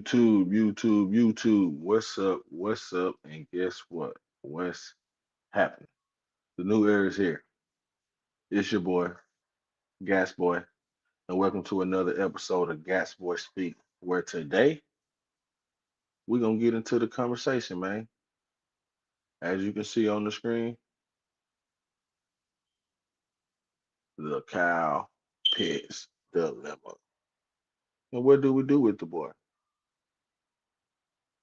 YouTube. What's up? What's up? And guess what? What's happening? The new era is here. It's your boy, Gas Boy, and welcome to another episode of Gas Boy Speak, where today we're gonna get into the conversation, man. As you can see on the screen, the cow pits dilemma. And what do we do with the boy?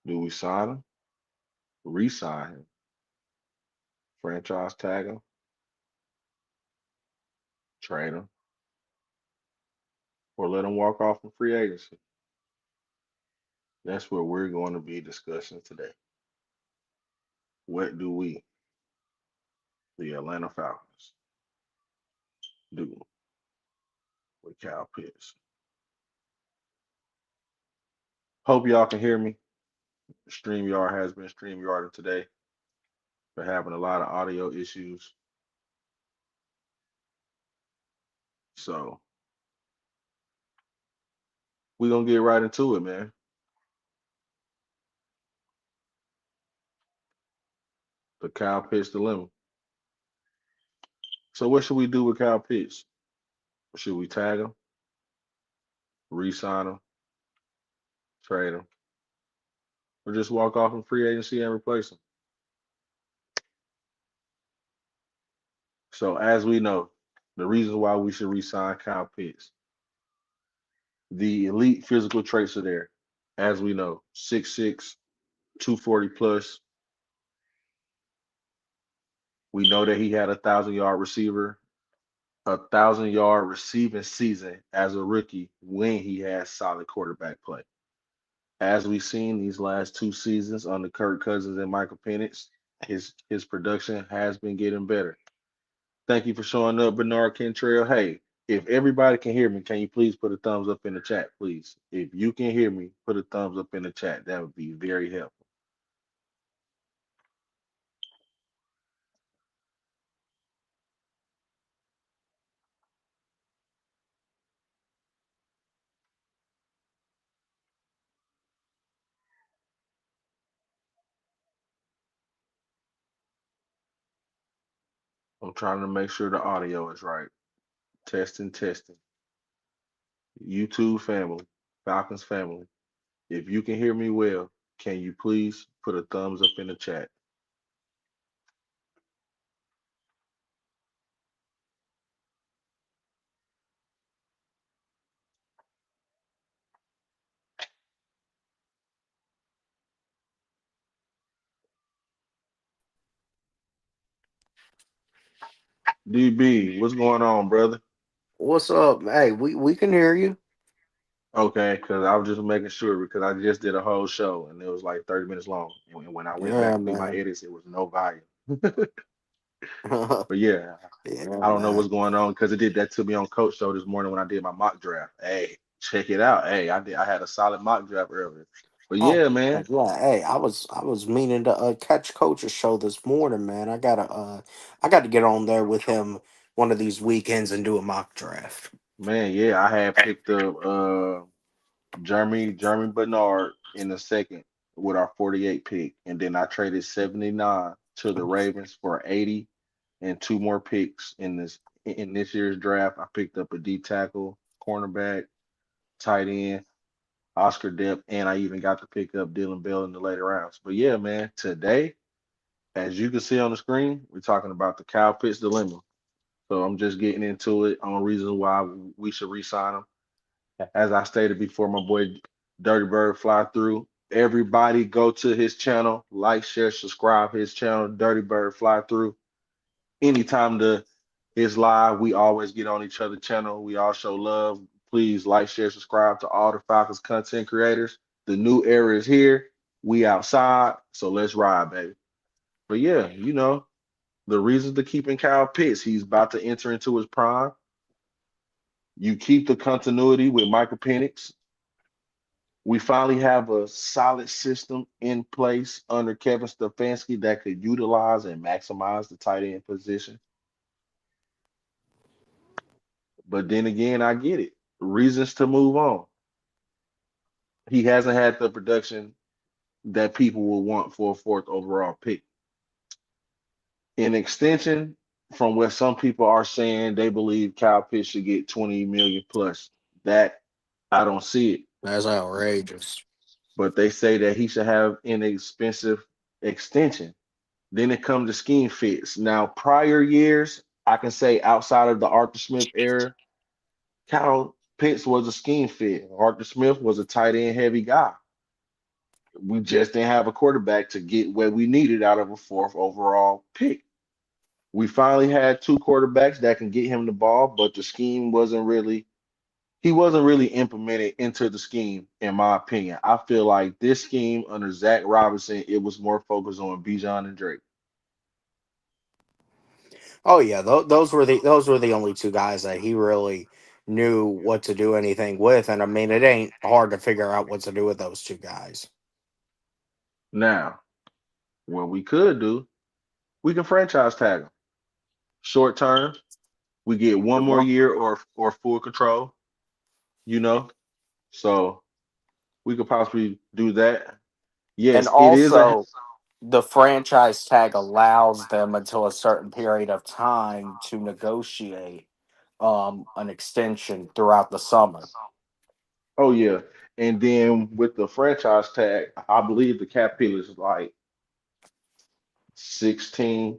Do we sign him, re-sign him, franchise tag him, trade him, or let him walk off from free agency? That's what we're going to be discussing today. What do we, the Atlanta Falcons, do with Kyle Pitts? Hope y'all can hear me. StreamYard has been StreamYarding today. We're having a lot of audio issues. So we're going to get right into it, man. The Kyle Pitts dilemma. So what should we do with Kyle Pitts? Should we tag him, re-sign him, trade him, or just walk off in free agency and replace him? So as we know, the reason why we should re-sign Kyle Pitts, the elite physical traits are there. As we know, 6'6", 240 plus. We know that he had 1,000 yard receiver, 1,000 yard receiving season as a rookie when he had solid quarterback play. As we've seen these last two seasons under Kirk Cousins and Michael Penix, his production has been getting better. Thank you for showing up, Bernard Kentrail. Hey, if everybody can hear me, can you please put a thumbs up in the chat, please? If you can hear me, put a thumbs up in the chat. That would be very helpful. I'm trying to make sure the audio is right. Testing, testing. YouTube family, Falcons family. If you can hear me well, can you please put a thumbs up in the chat? DB, what's going on, brother? What's up? Hey, we can hear you. Okay, because I was just making sure because I just did a whole show and it was like 30 minutes long. And when I went back Yeah, to do my man. edits, it was no volume. Yeah, But yeah, I don't know man. what's going on because it did that to me on Coach Show this morning when I did my mock draft. Hey, check it out. Hey, I had a solid mock draft earlier. But Oh, yeah, man. yeah. Hey, I was meaning to catch Coach's show this morning, man. I got to get on there with him one of these weekends and do a mock draft. Man, yeah, I had picked up Jeremy Bernard in the second with our 48 pick, and then I traded 79 to the Ravens for 80 and two more picks in this year's draft. I picked up a D tackle, cornerback, tight end, Oscar Depth, and I even got to pick up Dylan Bell in the later rounds. But yeah, man, today, as you can see on the screen, we're talking about the Kyle Pitts dilemma. So I'm just getting into it on reasons why we should re-sign him. As I stated before, my boy Dirty Bird fly through. Everybody go to his channel, like, share, subscribe his channel, Dirty Bird fly through. Anytime the is live, we always get on each other's channel. We all show love. Please like, share, subscribe to all the Falcons content creators. The new era is here. We outside, so let's ride, baby. But yeah, the reasons to keeping Kyle Pitts, he's about to enter into his prime. You keep the continuity with Michael Penix. We finally have a solid system in place under Kevin Stefanski that could utilize and maximize the tight end position. But then again, I get it. Reasons to move on. He hasn't had the production that people will want for a fourth overall pick. In extension, from what some people are saying, they believe Kyle Pitts should get 20 million plus. That I don't see it, That's outrageous. but they say that he should have an expensive extension. Then it comes to scheme fits. Now, prior years, I can say outside of the Arthur Smith era, Kyle Pitts was a scheme fit. Arthur Smith was a tight end heavy guy. We just didn't have a quarterback to get what we needed out of a fourth overall pick. We finally had two quarterbacks that can get him the ball, but the scheme wasn't really he wasn't really implemented into the scheme, in my opinion. I feel like this scheme under Zach Robinson, it was more focused on Bijan and Drake. Oh yeah, those were the only two guys that he really knew what to do anything with, and I mean it ain't hard to figure out what to do with those two guys. Now, what we could do, we can franchise tag him. Short term, we get one more year or full control, you know. So we could possibly do that. And Yes, it is a also, the franchise tag allows them until a certain period of time to negotiate an extension throughout the summer. oh yeah. And then with the franchise tag, I believe the cap hit is like 16,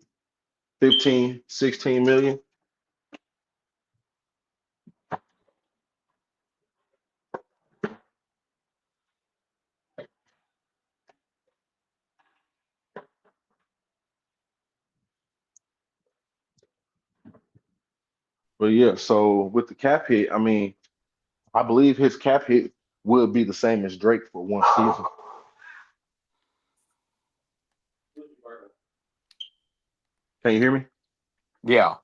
15, 16 million. But yeah, so with the cap hit, I mean, I believe his cap hit would be the same as Drake for one season. Can you hear me? Yeah.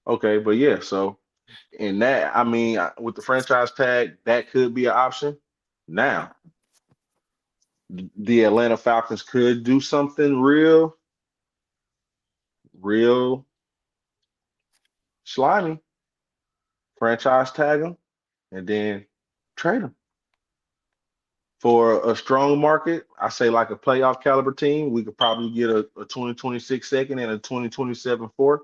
Okay, but yeah, so in that, I mean, with the franchise tag, that could be an option. Now, the Atlanta Falcons could do something real slimy, franchise tag him, and then trade him for a strong market. I say like a playoff caliber team, we could probably get a 2026 second and a 2027 fourth.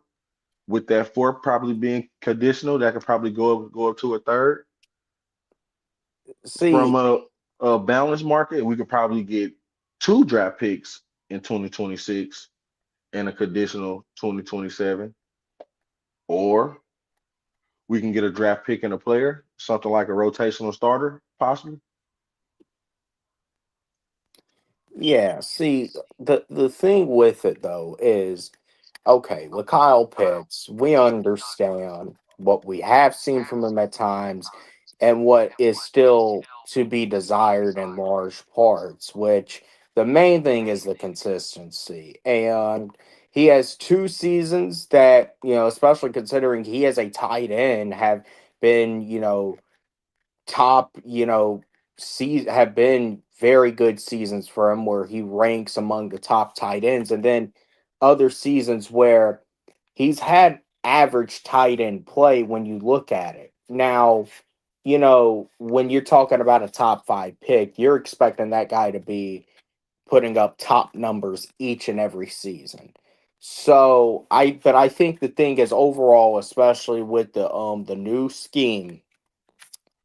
With that fourth probably being conditional, that could probably go up to a third. From See, a balanced market, we could probably get two draft picks in 2026 and a conditional 2027, or we can get a draft pick and a player, something like a rotational starter, possibly. yeah, see, the thing with it though is okay, with Kyle Pitts, we understand what we have seen from him at times and what is still to be desired in large parts, which the main thing is the consistency. And he has 2 seasons that, especially considering he is a tight end, have been, top, have been very good seasons for him where he ranks among the top tight ends. And then other seasons where he's had average tight end play when you look at it. Now, when you're talking about a top five pick, you're expecting that guy to be putting up top numbers each and every season. But I think the thing is overall, especially with the new scheme,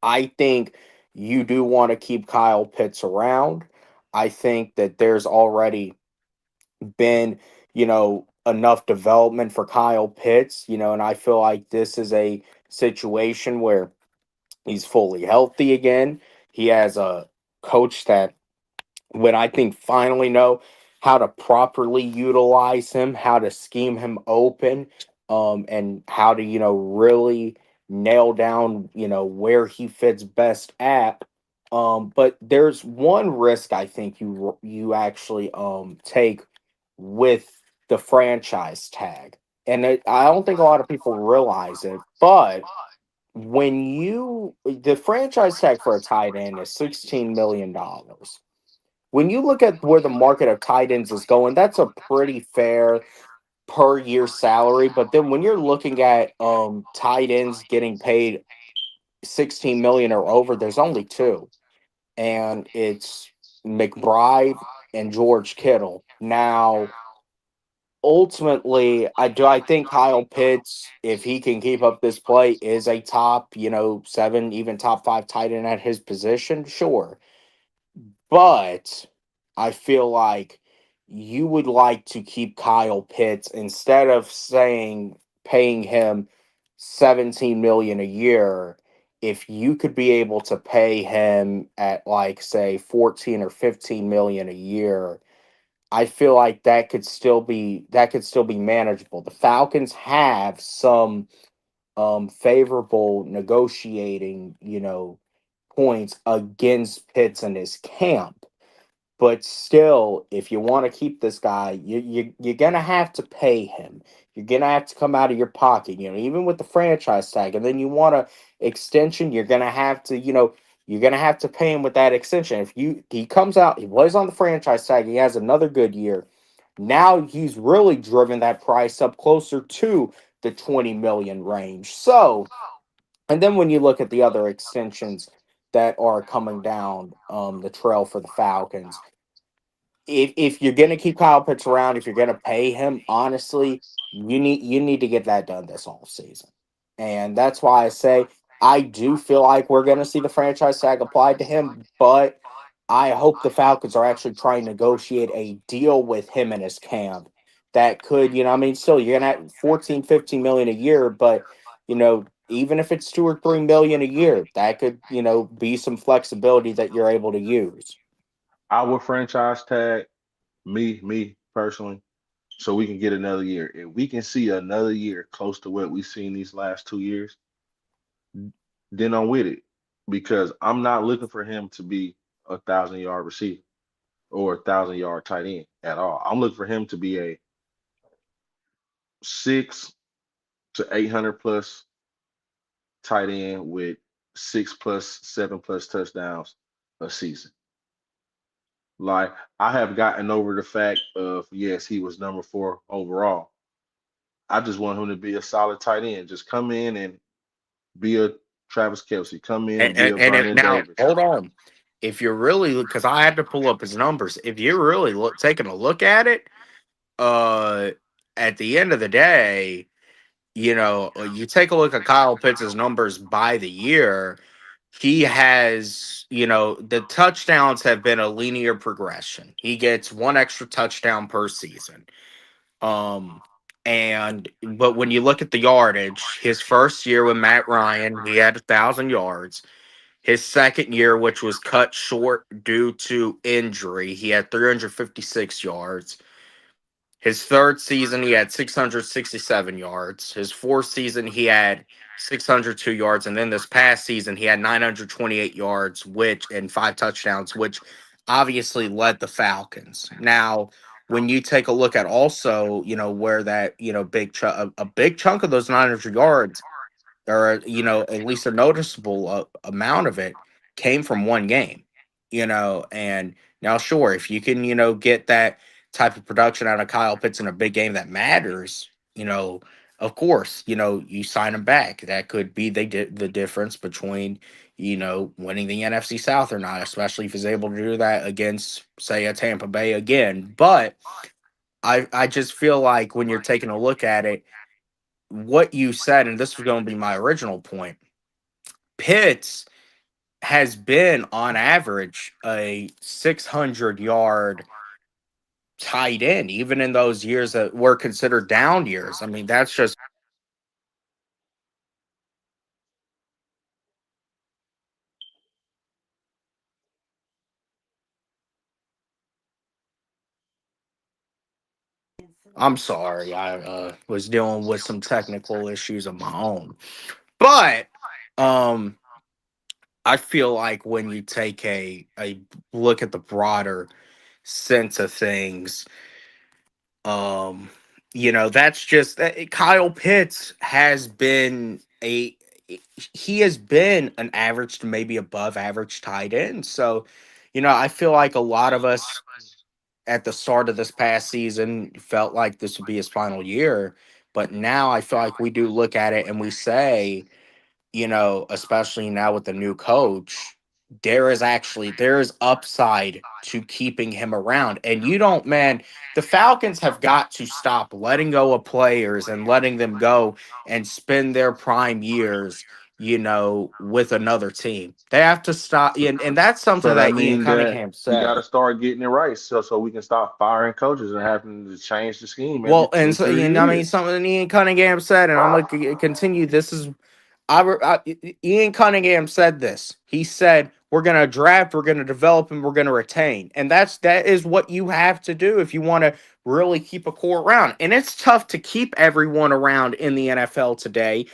I think you do want to keep Kyle Pitts around. I think that there's already been, enough development for Kyle Pitts, and I feel like this is a situation where he's fully healthy again. He has a coach that would I think finally know how to properly utilize him, how to scheme him open, and how to really nail down where he fits best at. But there's one risk I think you actually take with the franchise tag, and I don't think a lot of people realize it, but when the franchise tag for a tight end is $16 million. When you look at where the market of tight ends is going, that's a pretty fair per year salary. But then when you're looking at tight ends getting paid 16 million or over, there's only two. and it's McBride and George Kittle. Now, ultimately, I think Kyle Pitts, if he can keep up this play, is a top, seven, even top five tight end at his position. Sure. But I feel like you would like to keep Kyle Pitts instead of saying paying him 17 million a year. If you could be able to pay him at like say 14 or 15 million a year, I feel like that could still be manageable. The Falcons have some favorable negotiating, points against Pitts and his camp. But still, if you want to keep this guy, you're gonna have to pay him. You're gonna have to come out of your pocket, even with the franchise tag. And then you want a extension, you're gonna have to pay him with that extension. If he comes out, he plays on the franchise tag, he has another good year. Now he's really driven that price up closer to the 20 million range. So, and then when you look at the other extensions that are coming down the trail for the Falcons, if you're gonna keep Kyle Pitts around, if you're gonna pay him, honestly, you need to get that done this off season. And that's why I say I do feel like we're gonna see the franchise tag applied to him, but I hope the Falcons are actually trying to negotiate a deal with him and his camp that could, I mean, still you're gonna have 14, 15 million a year, but even if it's 2 or 3 million a year, that could, be some flexibility that you're able to use. I would franchise tag me personally, so we can get another year. If we can see another year close to what we've seen these last 2 years, then I'm with it. Because I'm not looking for him to be 1,000 yard receiver or 1,000 yard tight end at all. I'm looking for him to be a 6 to 800 plus tight end with 6 plus 7 plus touchdowns a season. Like, I have gotten over the fact of, yes, he was number 4 overall. I just want him to be a solid tight end. Just come in and be a Travis Kelsey. Come in and be a And Vernon now Davis. hold on, if you're really, because I had to pull up his numbers. If you're really taking a look at it, uh, at the end of the day, you take a look at Kyle Pitts' numbers by the year. He has, the touchdowns have been a linear progression. He gets one extra touchdown per season. Um, and but when you look at the yardage, his first year with Matt Ryan, he had 1,000 yards. His second year, which was cut short due to injury, he had 356 yards. His third season, he had 667 yards. His fourth season, he had 602 yards. And then this past season, he had 928 yards, which and 5 touchdowns, which obviously led the Falcons. Now, when you take a look at also, where that, a big chunk of those 900 yards, or at least a noticeable amount of it, came from one game. And now sure, if you can get that type of production out of Kyle Pitts in a big game that matters, of course, you sign him back. That could be the difference between winning the NFC South or not, especially if he's able to do that against say a Tampa Bay again. But I just feel like when you're taking a look at it, what you said, and this was going to be my original point, Pitts has been on average a 600-yard tight end, even in those years that were considered down years. I mean, that's just, I'm sorry, I was dealing with some technical issues of my own. But um, I feel like when you take a look at the broader sense of things, Um, that's just Kyle Pitts has been he has been an average to maybe above average tight end. So, I feel like a lot of us at the start of this past season felt like this would be his final year. But now I feel like we do look at it and we say, especially now with the new coach. there is upside to keeping him around. And you don't, man, the Falcons have got to stop letting go of players and letting them go and spend their prime years, with another team. They have to stop, and that's So something that that Ian means that Cunningham we got to said. start getting it right, so we can stop firing coaches and having to change the scheme every Well, two and so, three I mean, years. something Ian Cunningham said, and I'm going to continue. This is Ian Cunningham said this. He said, "We're going to draft, we're going to develop, and we're going to retain." And that is what you have to do if you want to really keep a core around. And it's tough to keep everyone around in the NFL today,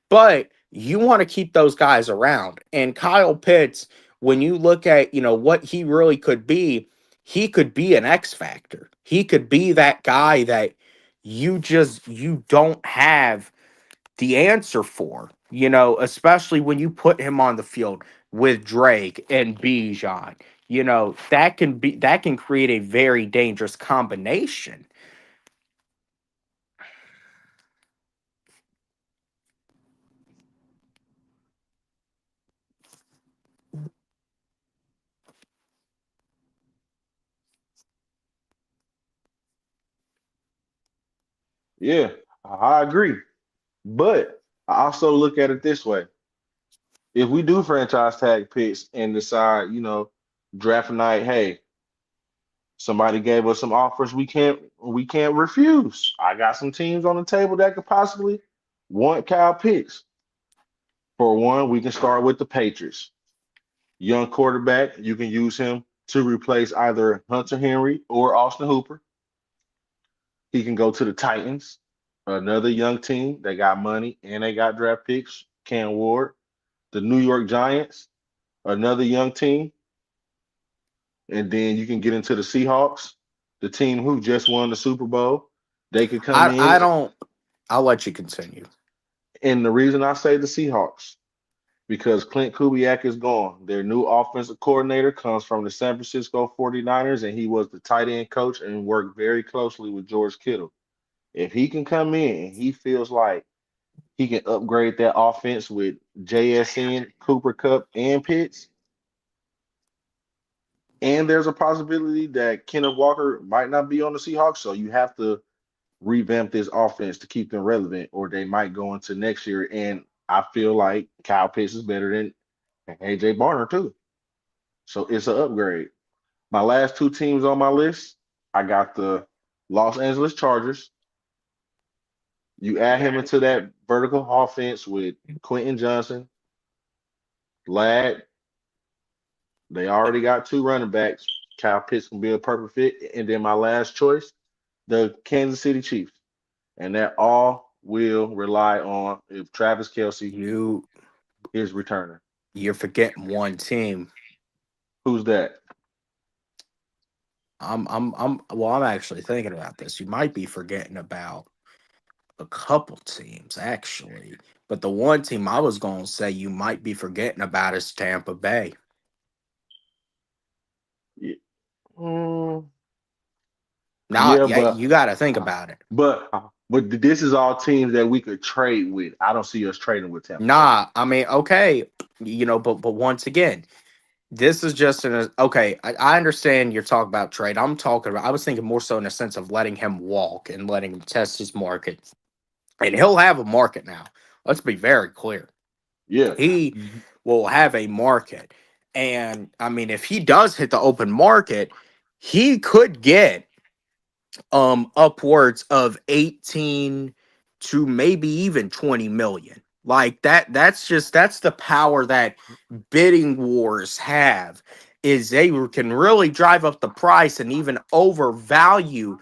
but you want to keep those guys around. And Kyle Pitts, when you look at, what he really could be, he could be an X factor. He could be that guy that you don't have the answer for, especially when you put him on the field with Drake and Bijan. That can create a very dangerous combination. Yeah, I agree. But I also look at it this way: if we do franchise tag picks and decide, draft night, hey, somebody gave us some offers we can't refuse. I got some teams on the table that could possibly want Kyle Pitts. For one, we can start with the Patriots. Young quarterback, you can use him to replace either Hunter Henry or Austin Hooper. He can go to the Titans, another young team. They got money and they got draft picks. Cam Ward, the New York Giants, another young team. And then you can get into the Seahawks, the team who just won the Super Bowl. They could come I in. don't. I'll let you continue. And the reason I say the Seahawks, because Clint Kubiak is gone. Their new offensive coordinator comes from the San Francisco 49ers, and he was the tight end coach and worked very closely with George Kittle. If he can come in and he feels like he can upgrade that offense with JSN, Cooper Cup, and Pitts, and there's a possibility that Kenneth Walker might not be on the Seahawks, so you have to revamp this offense to keep them relevant, or they might go into next year. And I feel like Kyle Pitts is better than AJ Barner too. So it's an upgrade. My last two teams on my list, I got the Los Angeles Chargers. You add him into that vertical offense with Quentin Johnson, Lad. They already got two running backs. Kyle Pitts can be a perfect fit. And then my last choice, the Kansas City Chiefs. And that all will rely on if Travis Kelsey You is returning. you're forgetting one team. Who's that? I'm actually thinking about this. You might be forgetting about a couple teams actually, but the one team I was going to say you might be forgetting about is Tampa Bay. Yeah, mm, Now, yeah, yeah, but you got to think about it. but but this is all teams that we could trade with. I don't see us trading with Tampa Bay. Nah, I mean, okay, but once again, this is just okay. I understand you're talking about trade. I'm talking about. I was thinking more so in a sense of letting him walk and letting him test his market, and he'll have a market now. Let's be very clear. Yeah, He will have a market, and I mean, if he does hit the open market, he could get upwards of 18 to maybe even 20 million. Like that's the power that bidding wars have, is they can really drive up the price and even overvalue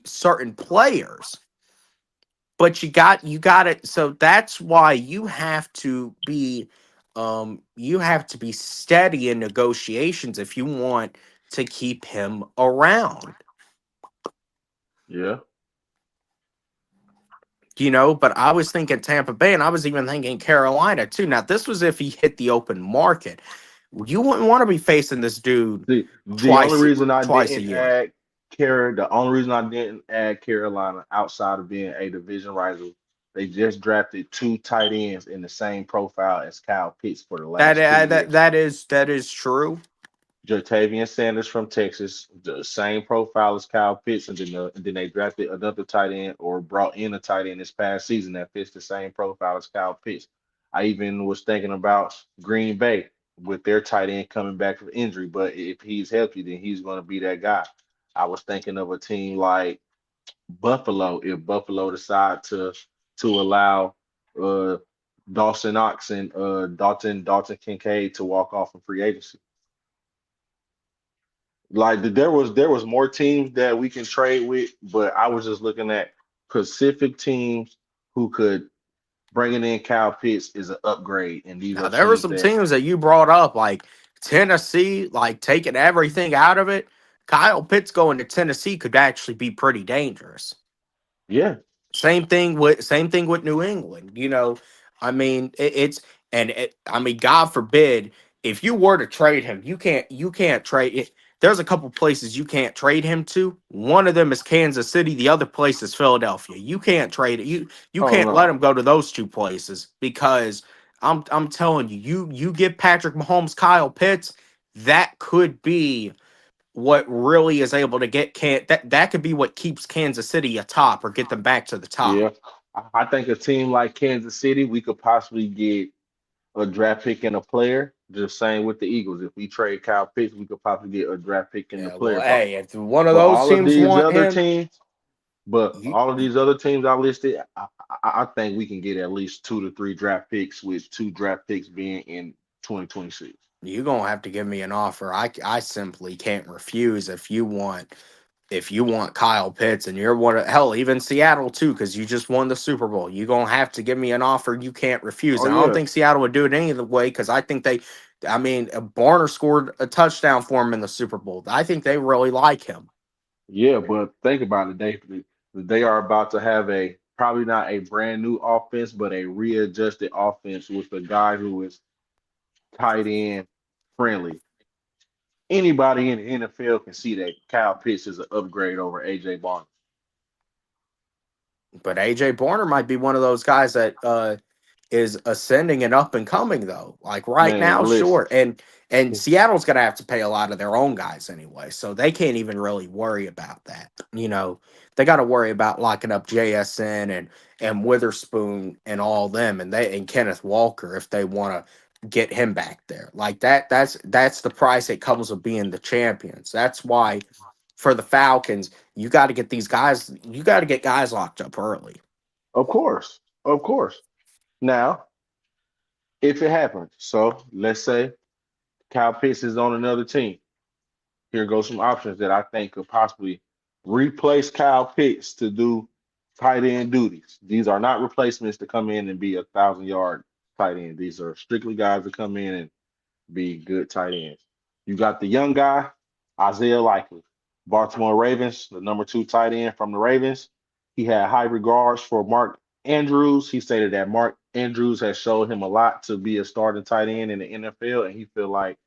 certain players. But you got it. So that's why you have to be steady in negotiations if you want to keep him around. yeah. But I was thinking Tampa Bay, and I was even thinking Carolina too. Now, this was if he hit the open market. You wouldn't want to be facing this dude The only twice reason I twice a didn't year. add Carolina outside of being a division rival They just drafted two tight ends in the same profile as Kyle Pitts for the That last 2 years. that is true. Jatavian Sanders from Texas, the same profile as Kyle Pitts, and then they drafted another tight end or brought in a tight end this past season that fits the same profile as Kyle Pitts. I even was thinking about Green Bay with their tight end coming back from injury, but if he's healthy, then he's going to be that guy. I was thinking of a team like Buffalo if Buffalo decide to allow uh Dawson Knox and Dalton Kincaid to walk off in free agency. Like there was more teams that we can trade with, but I was just looking at Pacific teams who could bringing in Kyle Pitts is an upgrade, and these Now are there were teams some that teams that you brought up, like Tennessee, like taking everything out of it. Kyle Pitts going to Tennessee could actually be pretty dangerous. yeah. Same thing with New England. I mean I mean, God forbid if you were to trade him, you can't trade it. There's a couple places you can't trade him to. One of them is Kansas City. The other place is Philadelphia. You can't trade it. You Oh can't let no. him go to those two places because I'm telling you, you give Patrick Mahomes Kyle Pitts, that could be what really is able to get that could be what keeps Kansas City atop or get them back to the top. Yeah. I think a team like Kansas City, we could possibly get a draft pick and a player. Just same with the Eagles. If we trade Kyle Pitts, we could possibly get a draft pick and a Yeah, well, player. hey, if one of But those all of teams these want other him, teams, but you, all of these other teams I listed, I think we can get at least 2 to 3 draft picks, with 2 draft picks being in 2026. you're gonna have to give me an offer. I simply can't refuse if you want Kyle Pitts and you're one of hell even Seattle too because you just won the Super Bowl. You're gonna have to give me an offer you can't refuse. Oh And I don't yeah, think Seattle would do it any other way because I think I mean, Barner scored a touchdown for him in the Super Bowl. I think they really like him. yeah. But think about it, they are about to have a probably not a brand new offense, but a readjusted offense with a guy who is tight end friendly. Anybody in the NFL can see that Kyle Pitts is an upgrade over AJ Barnes. But AJ Barner might be one of those guys that is ascending and up and coming though. Like right now, Man, listen. sure. And Seattle's gonna have to pay a lot of their own guys anyway. So they can't even really worry about that. They gotta worry about locking up JSN and Witherspoon and all them and Kenneth Walker if they wanna get him back there. Like that's the price it comes with being the champions. That's why for the Falcons, you gotta get guys locked up early. Of course. Of course. Now, if it happens, so let's say Kyle Pitts is on another team. Here goes some options that I think could possibly replace Kyle Pitts to do tight end duties. These are not replacements to come in and be 1,000 yard tight end. These are strictly guys to come in and be good tight ends. You got the young guy, Isaiah Likely, Baltimore Ravens, the number 2 tight end from the Ravens. He had high regards for Mark Andrews. He stated that Mark Andrews has showed him a lot to be a starting tight end in the NFL, and he feel like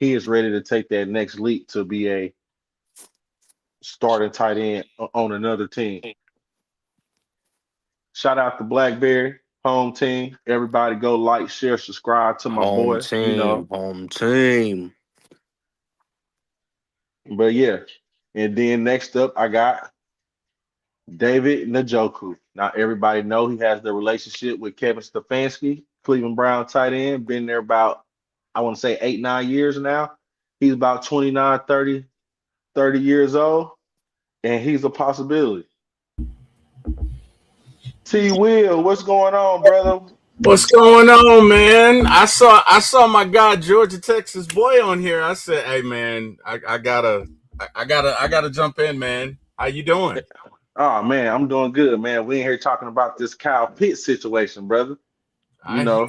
he is ready to take that next leap to be a starting tight end on another team. Shout out to Blackberry, home team. Everybody go like, share, subscribe to my Home boy, team, home team. But yeah. And then next up, I got David Njoku. Now everybody know he has the relationship with Kevin Stefanski, Cleveland Brown tight end. Been there about, I want to say 8, 9 years now. He's about 29, 30 years old, and he's a possibility. T Will, what's going on, brother? What's going on, man? I saw my guy Georgia Texas boy on here. I said, "Hey, man, I gotta jump in, man. How you doing?" Oh man, I'm doing good, man. We in here talking about this Kyle Pitts situation, brother. You I hear. know,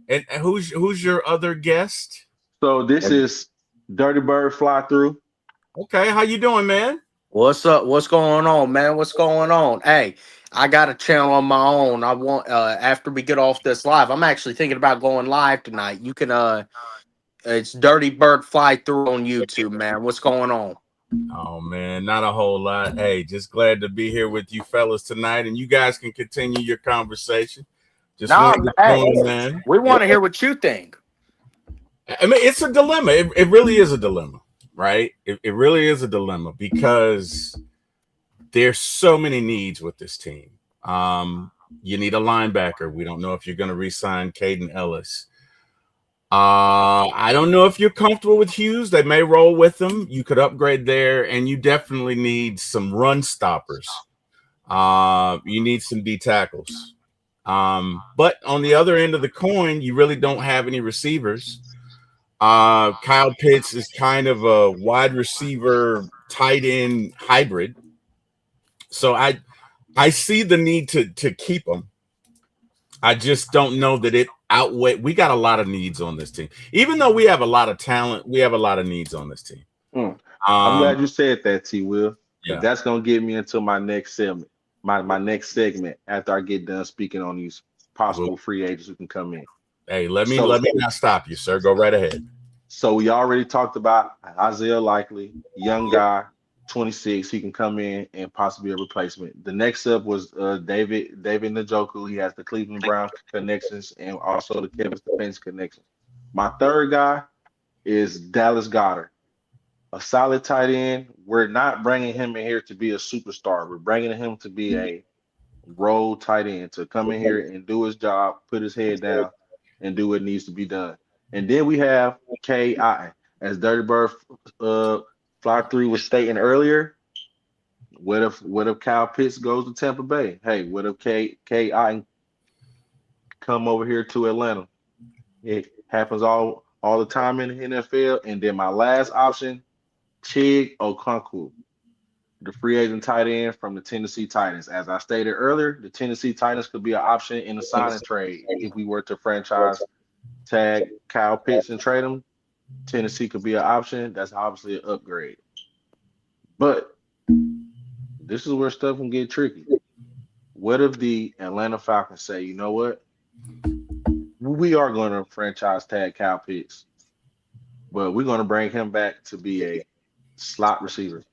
And who's your other guest? so this is Dirty Bird Fly Through. Okay, how you doing, man? What's up? What's going on, man? What's going on? Hey, I got a channel on my own. I want after we get off this live, I'm actually thinking about going live tonight. You can it's Dirty Bird Fly Through on YouTube, man. What's going on? Oh man, not a whole lot. Hey, just glad to be here with you fellas tonight, and you guys can continue your conversation. Just Nah, wanted to hey, join, man. we want to hear what you think. I mean, it's a dilemma. It really is a dilemma, right? It really is a dilemma because there's so many needs with this team. You need a linebacker. We don't know if you're going to re-sign Caden Ellis. I don't know if you're comfortable with Hughes. They may roll with him. You could upgrade there, and you definitely need some run stoppers. You need some D tackles. But on the other end of the coin, you really don't have any receivers. Kyle Pitts is kind of a wide receiver, tight end hybrid. So I see the need to keep him. I just don't know that it outweigh. We got a lot of needs on this team. Even though we have a lot of talent, we have a lot of needs on this team. I'm glad you said that, T. Will. Yeah. That's gonna get me into my next segment. My next segment after I get done speaking on these possible free agents who can come in. Hey, let me not stop you, sir. Go right ahead. So we already talked about Isaiah Likely, young guy, 26. He can come in and possibly a replacement. The next up was David Njoku. He has the Cleveland Browns connections and also the Kevin Stefanski connections. My third guy is Dallas Goedert, a solid tight end. We're not bringing him in here to be a superstar. We're bringing him to be a role tight end, to come in here and do his job, put his head down, and do what needs to be done. And then we have K.I. As Dirty Bird Fly 3 was stating earlier. What if Kyle Pitts goes to Tampa Bay? Hey, what if K.I. come over here to Atlanta? It happens all the time in the NFL. And then my last option, Chig Okonkwo, the free agent tight end from the Tennessee Titans. As I stated earlier, the Tennessee Titans could be an option in the signing trade. If we were to franchise tag Kyle Pitts and trade him, Tennessee could be an option. That's obviously an upgrade. But this is where stuff can get tricky. What if the Atlanta Falcons say, you know what? We are going to franchise tag Kyle Pitts, but we're going to bring him back to be a slot receiver.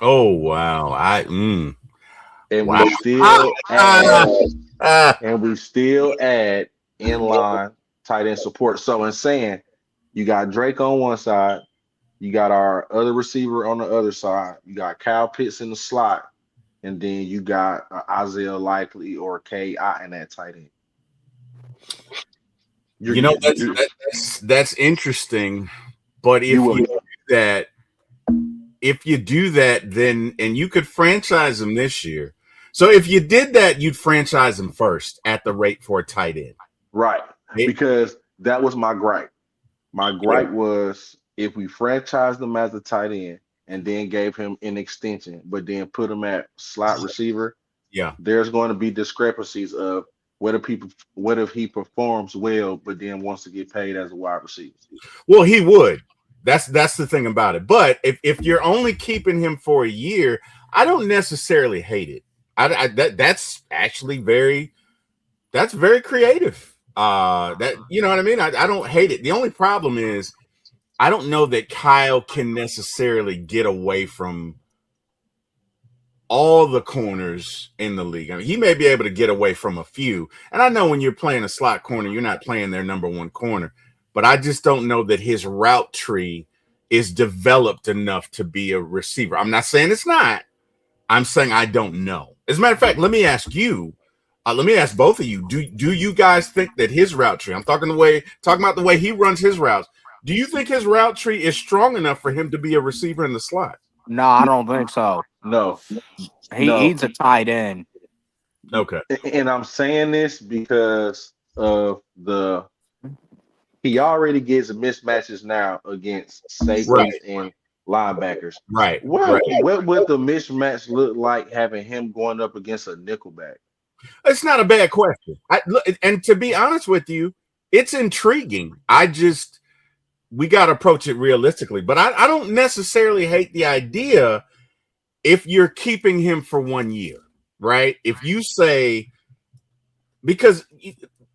Oh wow! And wow. we still add inline tight end support. So in saying, you got Drake on one side, you got our other receiver on the other side, you got Kyle Pitts in the slot, and then you got Isaiah Likely or K.I. in that tight end. That's interesting. But if you do that, then and you could franchise him this year. So if you did that, you'd franchise him first at the rate for a tight end. Right. Because that was my gripe. My gripe was if we franchised him as a tight end and then gave him an extension, but then put him at slot receiver, there's going to be discrepancies of what if he performs well, but then wants to get paid as a wide receiver. Well, he would. That's the thing about it. But if you're only keeping him for a year, I don't necessarily hate it. That's actually very creative. That you know what I mean? I don't hate it. The only problem is I don't know that Kyle can necessarily get away from all the corners in the league. I mean, he may be able to get away from a few. And I know when you're playing a slot corner, you're not playing their number one corner. But I just don't know that his route tree is developed enough to be a receiver. I'm not saying it's not. I'm saying I don't know. As a matter of fact, let me ask you. Let me ask both of you. Do you guys think that his route tree? I'm talking about the way he runs his routes. Do you think his route tree is strong enough for him to be a receiver in the slot? No, I don't think so. No. He's a tight end. Okay. And I'm saying this because of he already gets mismatches now against safeties and linebackers. Right. What would the mismatch look like having him going up against a nickelback? It's not a bad question. And to be honest with you, it's intriguing. We got to approach it realistically. But I don't necessarily hate the idea if you're keeping him for 1 year, right? If you say, because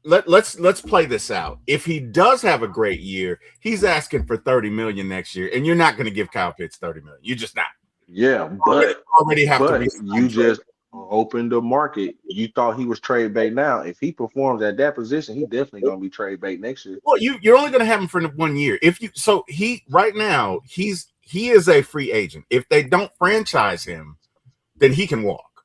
let's play this out. If he does have a great year, he's asking for 30 million next year, and you're not going to give Kyle Pitts 30 million. You're just not. Yeah, You already have to you just opened the market. You thought he was trade bait. Now, if he performs at that position, he definitely gonna be trade bait next year. Well, you're only going to have him for 1 year. He right now he is a free agent. If they don't franchise him, then he can walk.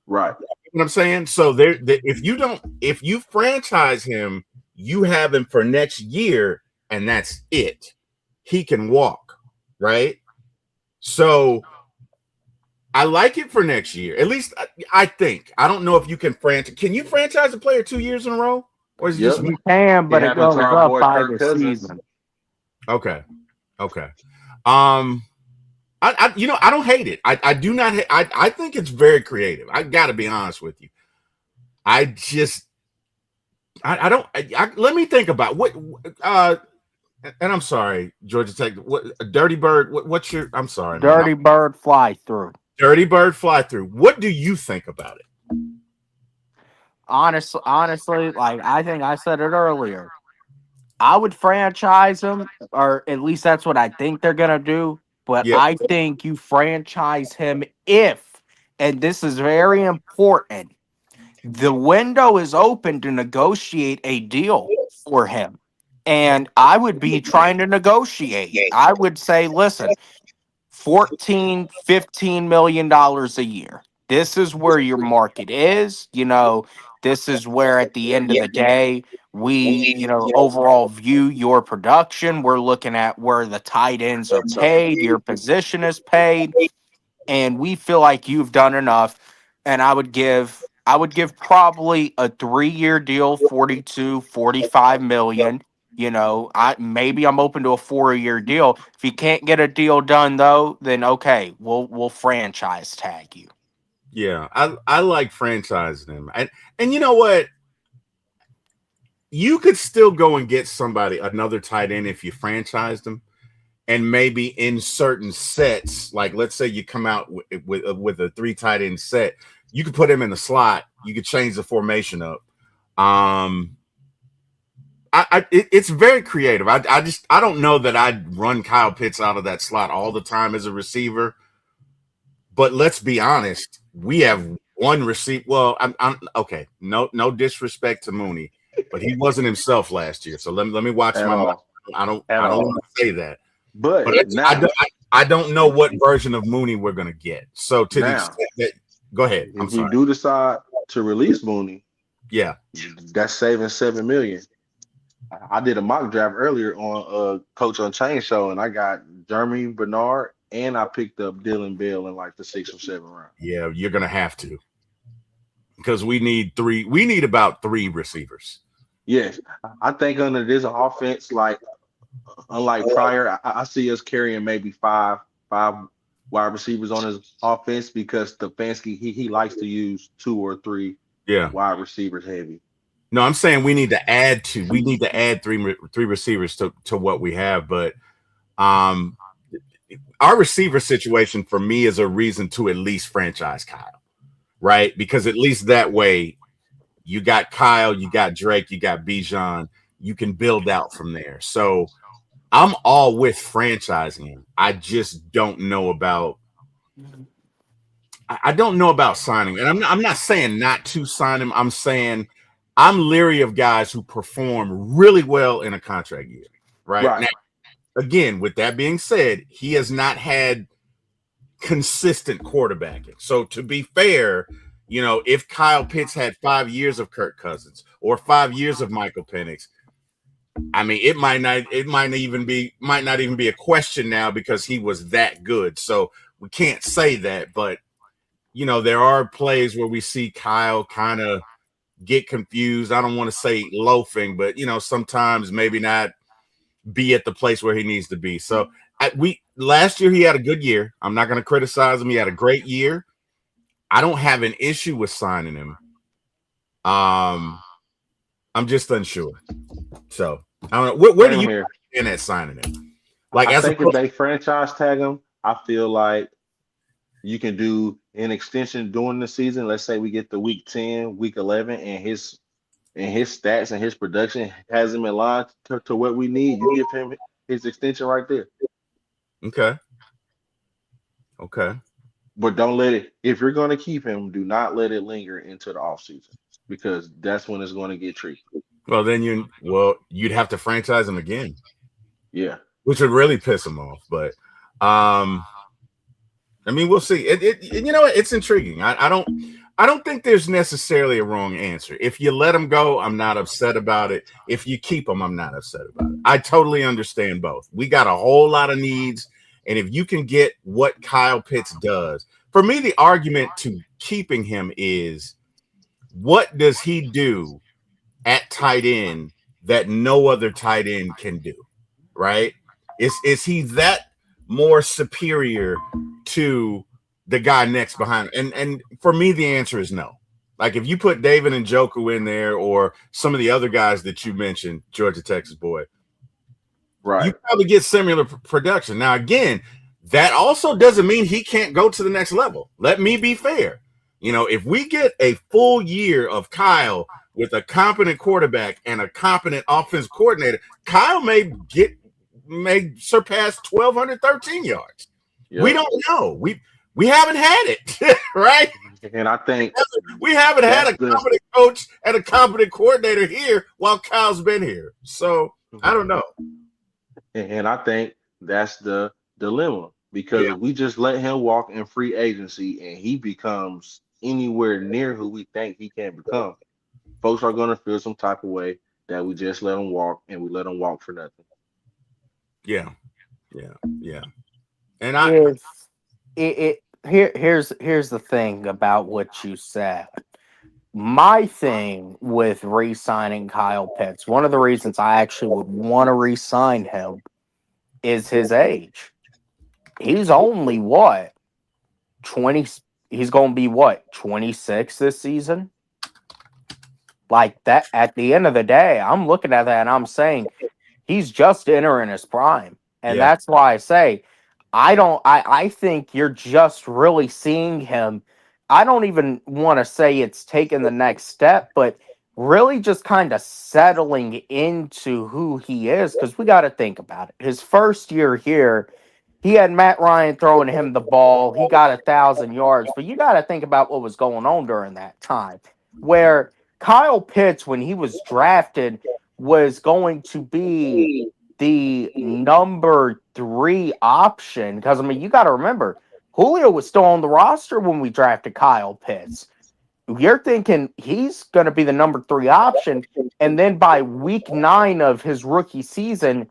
Right. You know what I'm saying? So if you franchise him, you have him for next year, and that's it. He can walk, right? So I like it for next year. At least I think. I don't know if you can franchise. Can you franchise a player 2 years in a row? Or is it just You can, but it goes up by Kirk the Cousins. season. Okay. I don't hate it. I do not. I think it's very creative. I got to be honest with you. I don't. Let me think about what. And I'm sorry, Georgia Tech. What Dirty Bird? What's your? I'm sorry, Dirty Bird fly through. Dirty Bird fly through. What do you think about it? Honestly, like I think I said it earlier. I would franchise him, or at least that's what I think they're gonna do. But Yeah. I think you franchise him if, and this is very important, the window is open to negotiate a deal for him. And I would be trying to negotiate. I would say, listen, $14, $15 million a year. This is where your market is. This is where at the end of the day, we, overall view your production. We're looking at where the tight ends are paid, your position is paid, and we feel like you've done enough. And I would give probably a 3-year deal, 42, 45 million. I'm open to a 4-year deal. If you can't get a deal done though, then okay, we'll franchise tag you. Yeah, I like franchising him. And you know what? You could still go and get another tight end if you franchised him, and maybe in certain sets, like let's say you come out with a 3 tight end set, you could put him in the slot. You could change the formation up. It's very creative. I don't know that I'd run Kyle Pitts out of that slot all the time as a receiver. But let's be honest, we have one receiver. Well, I'm okay. No disrespect to Mooney, but he wasn't himself last year. So let me watch my mouth. I don't want to say that. But now, I don't know what version of Mooney we're gonna get. So to the extent that, go ahead. If we do decide to release Mooney, yeah, that's saving $7 million. I did a mock draft earlier on Coach Unchained show, and I got Jeremy Bernard, and I picked up Dylan Bell in like the 6th or 7th round. Yeah, you're gonna have to, because we need 3. We need about 3 receivers. Yes, I think under this offense, like unlike prior, I see us carrying maybe five wide receivers on his offense, because Stefanski he likes to use 2 or 3 wide receivers heavy. No, I'm saying we need to add 2. We need to add 3 receivers to what we have, but our receiver situation for me is a reason to at least franchise Kyle, right? Because at least that way you got Kyle, you got Drake, you got Bijan, you can build out from there. So I'm all with franchising him. I just don't know about signing. And I'm not saying not to sign him. I'm saying I'm leery of guys who perform really well in a contract year, right? Now, again, with that being said, he has not had consistent quarterbacking. So to be fair, if Kyle Pitts had 5 years of Kirk Cousins or 5 years of Michael Penix, I mean, it might not even be a question now, because he was that good. So we can't say that, but there are plays where we see Kyle kind of get confused. I don't want to say loafing, but sometimes maybe not be at the place where he needs to be. So last year he had a good year. I'm not going to criticize him. He had a great year. I don't have an issue with signing him. I'm just unsure. So I don't know. Where do you in at signing him? Like, I think if they franchise tag him, I feel like you can do an extension during the season. Let's say we get the week 10, week 11, and his and his stats and his production has him in line to what we need, you give him his extension right there. Okay. Okay. But don't let it, if you're going to keep him, do not let it linger into the offseason because that's when it's going to get tricky. Well, then you'd have to franchise him again. Yeah. Which would really piss him off. But I mean, we'll see. You know what? It's intriguing. I don't think there's necessarily a wrong answer. If you let him go, I'm not upset about it. If you keep him, I'm not upset about it. I totally understand both. We got a whole lot of needs, and if you can get what Kyle Pitts does, for me, the argument to keeping him is what does he do at tight end that no other tight end can do, right? Is he that more superior to the guy next behind him? And for me, the answer is no. Like if you put David Njoku in there or some of the other guys that you mentioned, Georgia, Texas boy, right, you probably get similar production. Now, again, that also doesn't mean he can't go to the next level. Let me be fair. You know, if we get a full year of Kyle with a competent quarterback and a competent offense coordinator, Kyle may surpass 1,213 yards. Yep. We don't know. We haven't had it, right? And I think we haven't had a competent coach and a competent coordinator here while Kyle's been here. So I don't know. And I think that's the dilemma because if we just let him walk in free agency and he becomes anywhere near who we think he can become, folks are going to feel some type of way that we just let him walk and we let him walk for nothing. Yeah. And here's the thing about what you said. My thing with re-signing Kyle Pitts, one of the reasons I actually would want to re-sign him is his age. He's only 20? He's going to be 26 this season? Like that, at the end of the day, I'm looking at that and I'm saying he's just entering his prime. And that's why I say I think you're just really seeing him. I don't even want to say it's taking the next step, but really just kind of settling into who he is. Because we got to think about it. His first year here, he had Matt Ryan throwing him the ball. He got 1,000 yards. But you got to think about what was going on during that time. Where Kyle Pitts, when he was drafted, was going to be the number 3 option. Because, I mean, you got to remember, Julio was still on the roster when we drafted Kyle Pitts. You're thinking he's going to be the number 3 option. And then by week 9 of his rookie season,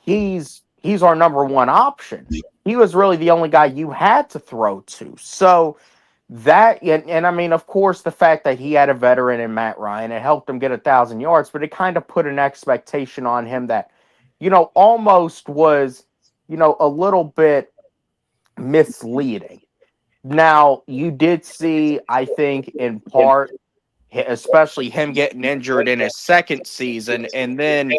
he's our number 1 option. He was really the only guy you had to throw to. So that, and I mean, of course, the fact that he had a veteran in Matt Ryan, it helped him get 1,000 yards, but it kind of put an expectation on him that, almost was, a little bit misleading. Now, you did see, I think, in part, especially him getting injured in his second season, and then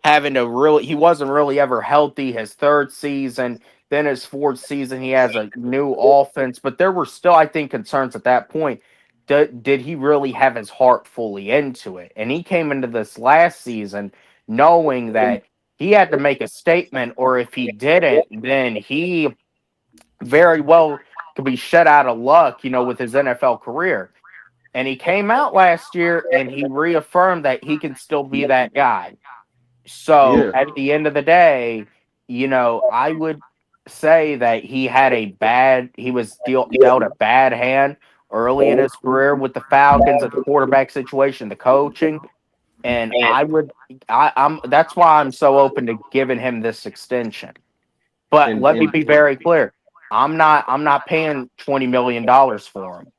having he wasn't really ever healthy his third season. Then his fourth season, he has a new offense. But there were still, I think, concerns at that point. Did he really have his heart fully into it? And he came into this last season knowing that he had to make a statement, or if he didn't, then he very well could be shut out of luck, with his NFL career. And he came out last year and he reaffirmed that he can still be that guy. So at the end of the day, I would say that he was dealt a bad hand early in his career with the Falcons at the quarterback situation, the coaching. And that's why I'm so open to giving him this extension. But let me be very clear. I'm not paying $20 million for him.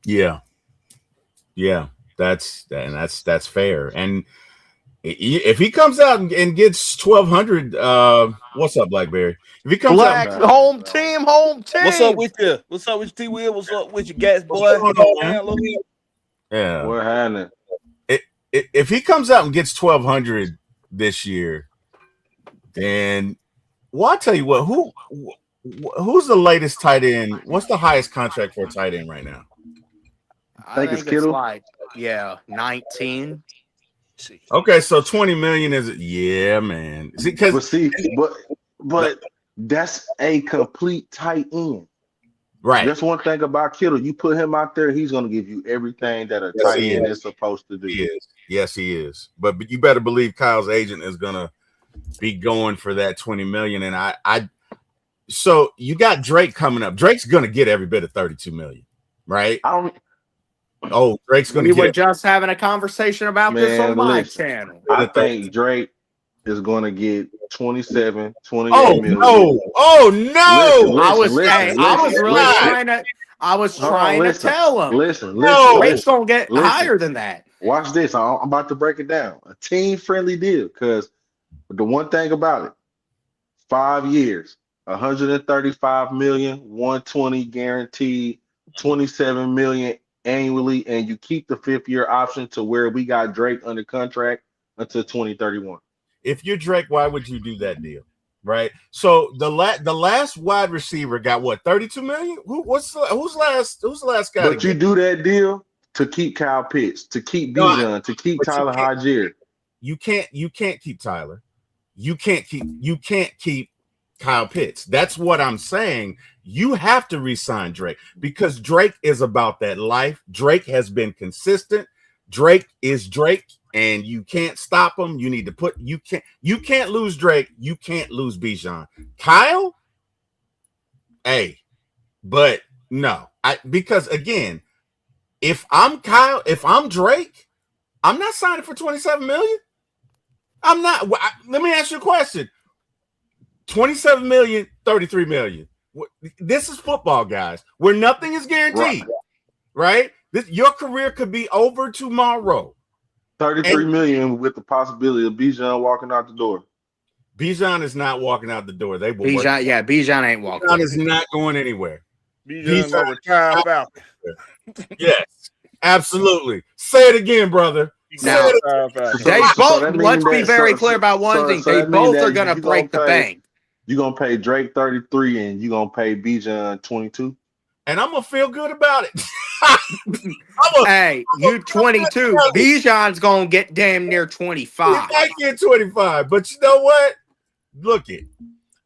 Yeah. That's fair. And if he comes out and gets 1,200, what's up, Blackberry? If he comes out, home team. What's up with you? What's up with you, T. Will? What's up with you, Gats boy? Yeah, we're having it. If he comes out and gets 1,200 this year, then I'll tell you what. Who's the latest tight end? What's the highest contract for a tight end right now? I think it's Kittle. yeah, 19. See. Okay, so 20 million is yeah, man. See, But that's a complete tight end. right. That's one thing about Kittle. You put him out there, he's going to give you everything that a Yes, tight he end is. is supposed to do. He is. Yes, he is. But you better believe Kyle's agent is gonna be going for that 20 million. And I so you got Drake coming up. Drake's gonna get every bit of 32 million, right? I don't, Oh, Drake's gonna We were get just having a conversation about this on man, my listen. channel. I think Drake is going to get 27, 28 oh million. no, oh no. I was listen, really listen. trying to Hold on, trying to listen. tell him. Listen, No. Drake's gonna get Listen. higher than that. Watch this. I'm about to break it down. A team-friendly deal, because the one thing about it, 5 years, 135 million, 120 guaranteed, 27 million annually, and you keep the 5th-year option to where we got Drake under contract until 2031. If you're Drake, why would you do that deal? Right. So the last wide receiver got what, 32 million? Who's the last guy? But you do that deal to keep Kyle Pitts, to keep Bijan, to keep but you Tyler can't- Hygier. You can't keep Tyler. You can't keep Kyle Pitts. That's what I'm saying. You have to re-sign Drake because Drake is about that life. Drake has been consistent. Drake is Drake, and you can't stop him. You need to you can't lose Drake. You can't lose Bijan. Kyle, hey, but no, because again, if I'm Kyle, if I'm Drake, I'm not signing for 27 million. I'm not. Let me ask you a question. 27 million, 33 million. This is football, guys, where nothing is guaranteed, right? Your career could be over tomorrow. 33 million with the possibility of Bijan walking out the door. Bijan is not walking out the door. They will work. Bijan ain't walking. Bijan is not going anywhere. Bijan gonna retire Falcon. Yes, absolutely. Say it again, brother. Now, they both. Let's be very clear about one thing. They both are going to break the bank. You're going to pay Drake 33 and you're going to pay Bijan 22. And I'm going to feel good about it. Hey, you 22. Bijan's going to get damn near 25. He might get 25, but you know what? Look it.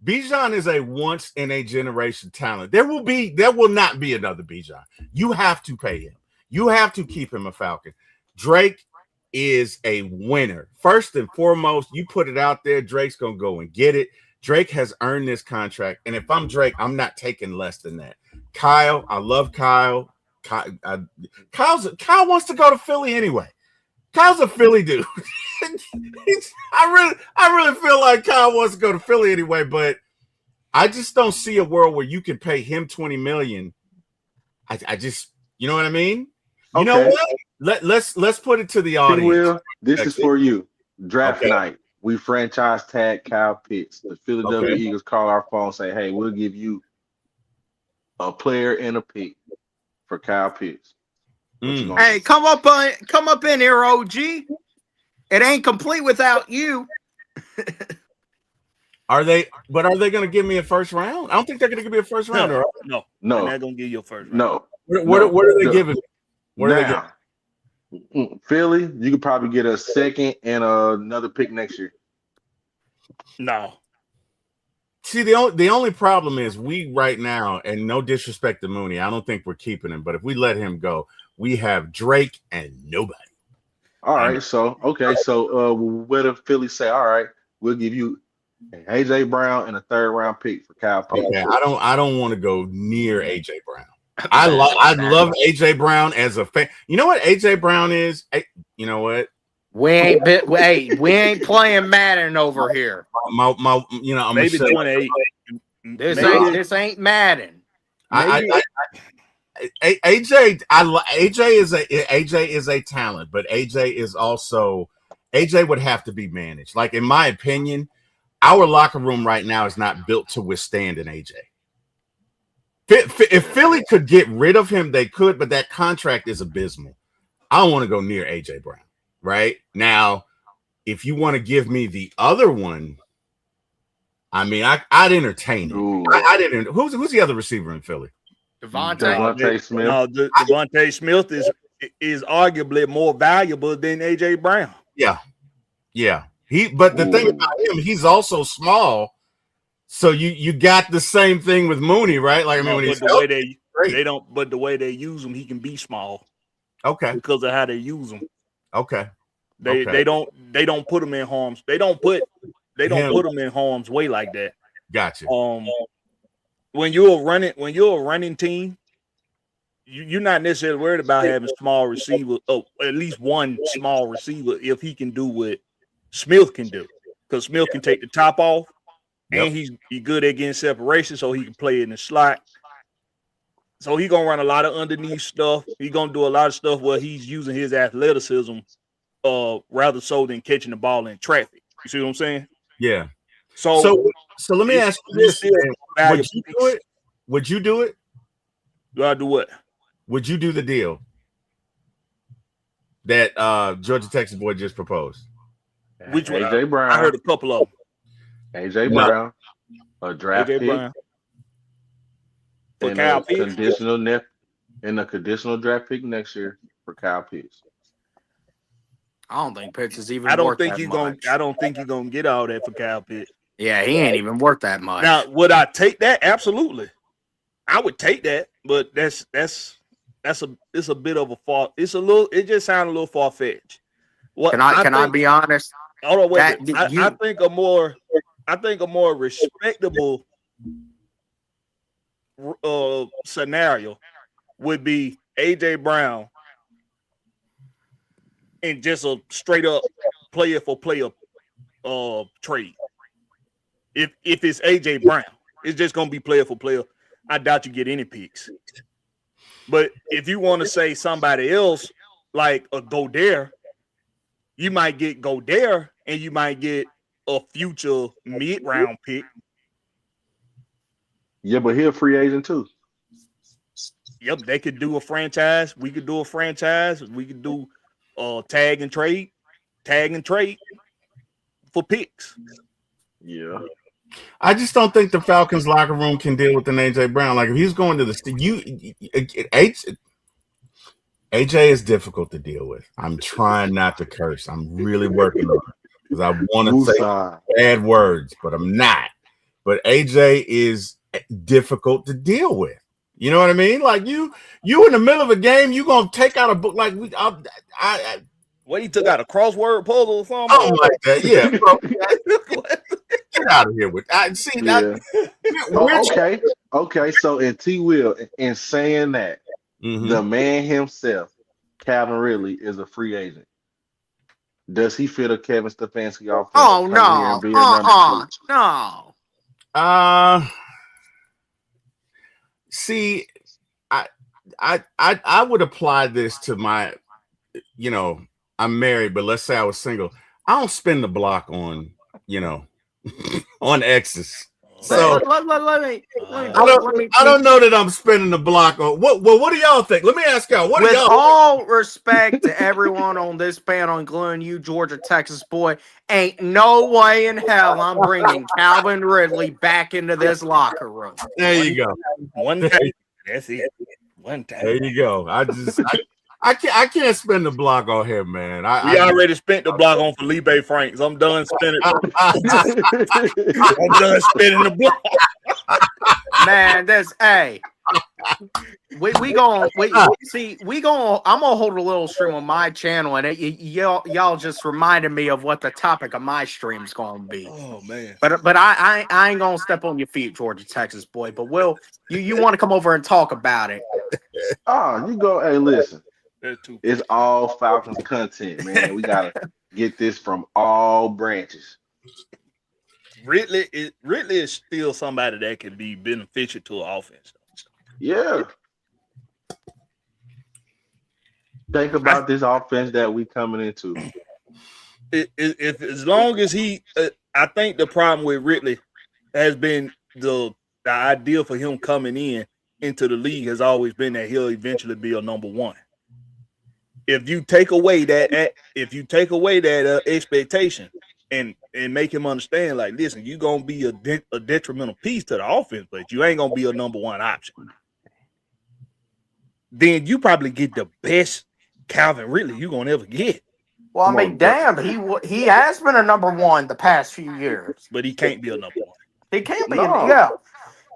Bijan is a once in a generation talent. There will not be another Bijan. You have to pay him. You have to keep him a Falcon. Drake is a winner. First and foremost, you put it out there, Drake's going to go and get it. Drake has earned this contract. And if I'm Drake, I'm not taking less than that. Kyle, I love Kyle. Kyle wants to go to Philly anyway. Kyle's a Philly dude. I really feel like Kyle wants to go to Philly anyway, but I just don't see a world where you can pay him 20 million. I just, you know what I mean? You know what? Let's put it to the audience. Will, this is for you. Draft night. We franchise tag Kyle Pitts. The Philadelphia Eagles call our phone and say, hey, we'll give you a player and a pick for Kyle Pitts. Hey, come up in here, OG. It ain't complete without you. Are they going to give me a first round? I don't think they're going to give me a first round. No. No. They're not going to give you a first round. No. What are they giving? What are they giving? Philly, you could probably get a second and another pick next year. No. See, the only problem is we right now, and no disrespect to Mooney, I don't think we're keeping him. But if we let him go, we have Drake and nobody. All right, so what if Philly say, all right, we'll give you AJ Brown and a 3rd round pick for Kyle Pitts. Okay, I don't want to go near AJ Brown. I love AJ Brown as a fan. You know what AJ Brown is? You know what? We ain't playing Madden over here. My I'm maybe 28. This ain't Madden. AJ is a talent, but AJ would have to be managed. Like, in my opinion, our locker room right now is not built to withstand an AJ. If Philly could get rid of him, they could, but that contract is abysmal. I don't want to go near AJ Brown. Right now, if you want to give me the other one, I mean, I'd entertain it. I didn't. Who's the other receiver in Philly? Devontae Smith. No, Devontae Smith is is arguably more valuable than AJ Brown. Yeah. But the thing about him, he's also small. So you got the same thing with Mooney, right? Like, I mean, when he's the way great. they don't, but the way they use him, he can be small. Okay. Because of how they use him. Okay. They don't put him in harm's. They don't put him in harm's way like that. Gotcha. When you're a running team, you're not necessarily worried about having small receivers. Oh, at least one small receiver if he can do what Smith can do, because Smith can take the top off, and he's good at getting separation, so he can play in the slot. So he's gonna run a lot of underneath stuff. He's gonna do a lot of stuff where he's using his athleticism, rather so than catching the ball in traffic. You see what I'm saying? Yeah. So let me ask you this: would you do it? Would you do it? Do I do what? Would you do the deal that Georgia Texas boy just proposed? Which one? AJ Brown. I heard a couple of them. AJ Brown, a draft AJ pick, Brown. For and Kyle a Pitts? conditional draft pick next year for Kyle Pitts. I don't think Pitts is even. I don't worth think that you're much. gonna get all that for Kyle Pitts. Yeah, he ain't even worth that much. Now, would I take that? Absolutely, I would take that. But it's a bit of a far. It just sounds a little far fetched. Can I be honest? Hold on, wait. I think a more respectable scenario would be AJ Brown and just a straight up player for player trade. If it's AJ Brown, it's just gonna be player for player. I doubt you get any picks. But if you want to say somebody else like a Goddard, you might get Goddard and you might get a future mid-round pick. Yeah, but he's a free agent too. Yep, they could do a franchise. We could do a franchise. We could do tag and trade for picks. Yeah. I just don't think the Falcons locker room can deal with an AJ Brown. Like, if he's going to AJ is difficult to deal with. I'm trying not to curse. I'm really working on it because I want to say bad words, but I'm not. But AJ is difficult to deal with. You know what I mean? Like, you in the middle of a game, you gonna take out a book like What, he took out a crossword puzzle or something? Something like that, yeah. Bro, get out of here with Okay. So in T. Will, in saying that, the man himself, Calvin Ridley, is a free agent. Does he fit a Kevin Stefanski offense? Oh no! No. See, I would apply this to my, I'm married, but let's say I was single. I don't spin the block on, on exes. So let me. I don't know that I'm spinning the block on what do y'all think? Let me ask y'all. What do y'all all respect to everyone on this panel, including you, Georgia Texas boy, ain't no way in hell I'm bringing Calvin Ridley back into this locker room. There you go. One time. That's it. One time. There you go. I can't spin the block on him, man. We already spent the block on Felipe Franks. I'm done spinning. I'm done spinning the block. Man, I'm gonna hold a little stream on my channel, and y'all just reminded me of what the topic of my stream's gonna be. Oh man! But I ain't gonna step on your feet, Georgia Texas boy. But you want to come over and talk about it? You go. Hey, listen. It's all Falcons content, man. We gotta get this from all branches. Ridley is still somebody that can be beneficial to an offense. Yeah. Think about this offense that we coming into. If as long as he, I think the problem with Ridley has been the idea for him coming into the league has always been that he'll eventually be a number one. If you take away that expectation and make him understand, like, listen, you're gonna be a detrimental piece to the offense, but you ain't gonna be a number one option. Then you probably get the best Calvin Ridley you gonna ever get, Well, I Come mean, on, damn, he has been a number one the past few years. but he can't be a number one. He can't be. No. Yeah,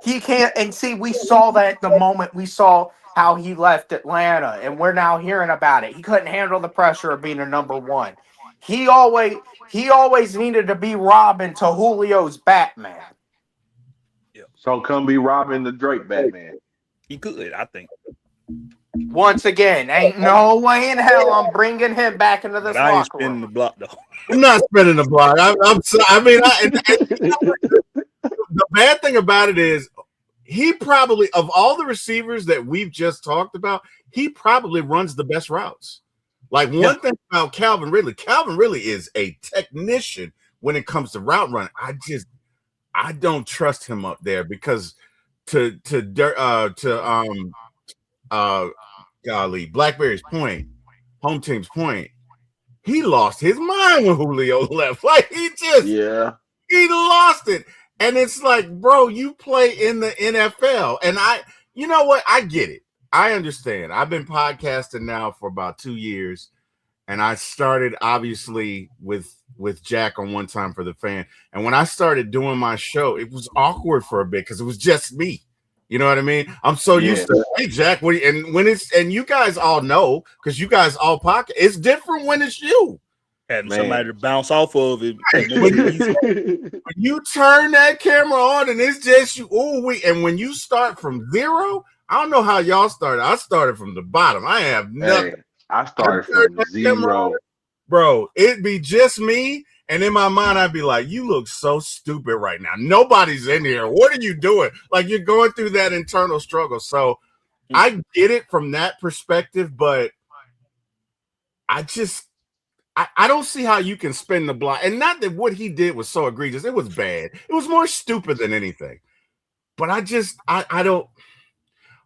he can't. And see, we saw that the moment we saw how he left Atlanta, and we're now hearing about it. He couldn't handle the pressure of being a number one. He always needed to be Robin to Julio's Batman. So come be Robin the Drake Batman. He could, I think. Once again, ain't no way in hell I'm bringing him back into this But I ain't locker spinning room. the block though. I'm not spinning the block. I'm sorry. I mean, the bad thing about it is he probably, of all the receivers that we've just talked about, he probably runs the best routes. Like one thing about Calvin Ridley is a technician when it comes to route running. I don't trust him up there because golly, Blackberry's point, home team's point, he lost his mind when Julio left. Like he lost it. And it's like, bro, you play in the NFL. And you know what? I get it. I understand. I've been podcasting now for about 2 years. And I started obviously with Jack on One Time for the Fan. And when I started doing my show, it was awkward for a bit because it was just me. You know what I mean? I'm so used to, hey Jack, and you guys all know because you guys all podcast. It's different when it's you. Having somebody to bounce off of it. When you turn that camera on and it's just you, and when you start from zero, I don't know how y'all started. I started from the bottom. I have nothing. Hey, I started from zero. Bro, it'd be just me. And in my mind, I'd be like, you look so stupid right now. Nobody's in here. What are you doing? Like you're going through that internal struggle. So I get it from that perspective, but I don't see how you can spin the block. And not that what he did was so egregious. It was bad. It was more stupid than anything. But I don't.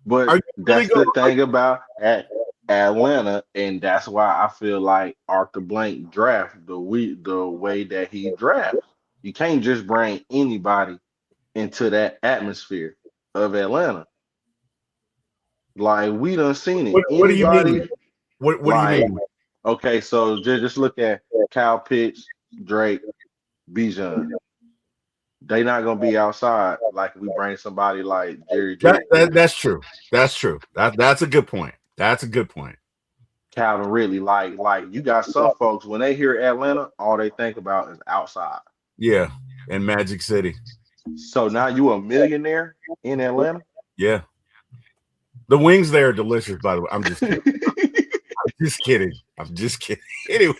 But that's the thing about Atlanta, and that's why I feel like Arthur Blank draft the way that he drafts. You can't just bring anybody into that atmosphere of Atlanta. Like we done seen it. What do you mean? What do you mean? Okay, so just look at Kyle Pitts, Drake, Bijan. They not gonna be outside like if we bring somebody like Jerry Jones. That's true. That's true. That's a good point. That's a good point. Calvin Ridley, like you got some folks when they hear Atlanta, all they think about is outside. Yeah, in Magic City. So now you a millionaire in Atlanta? Yeah. The wings there are delicious, by the way. I'm just kidding. I'm just kidding. Anyway,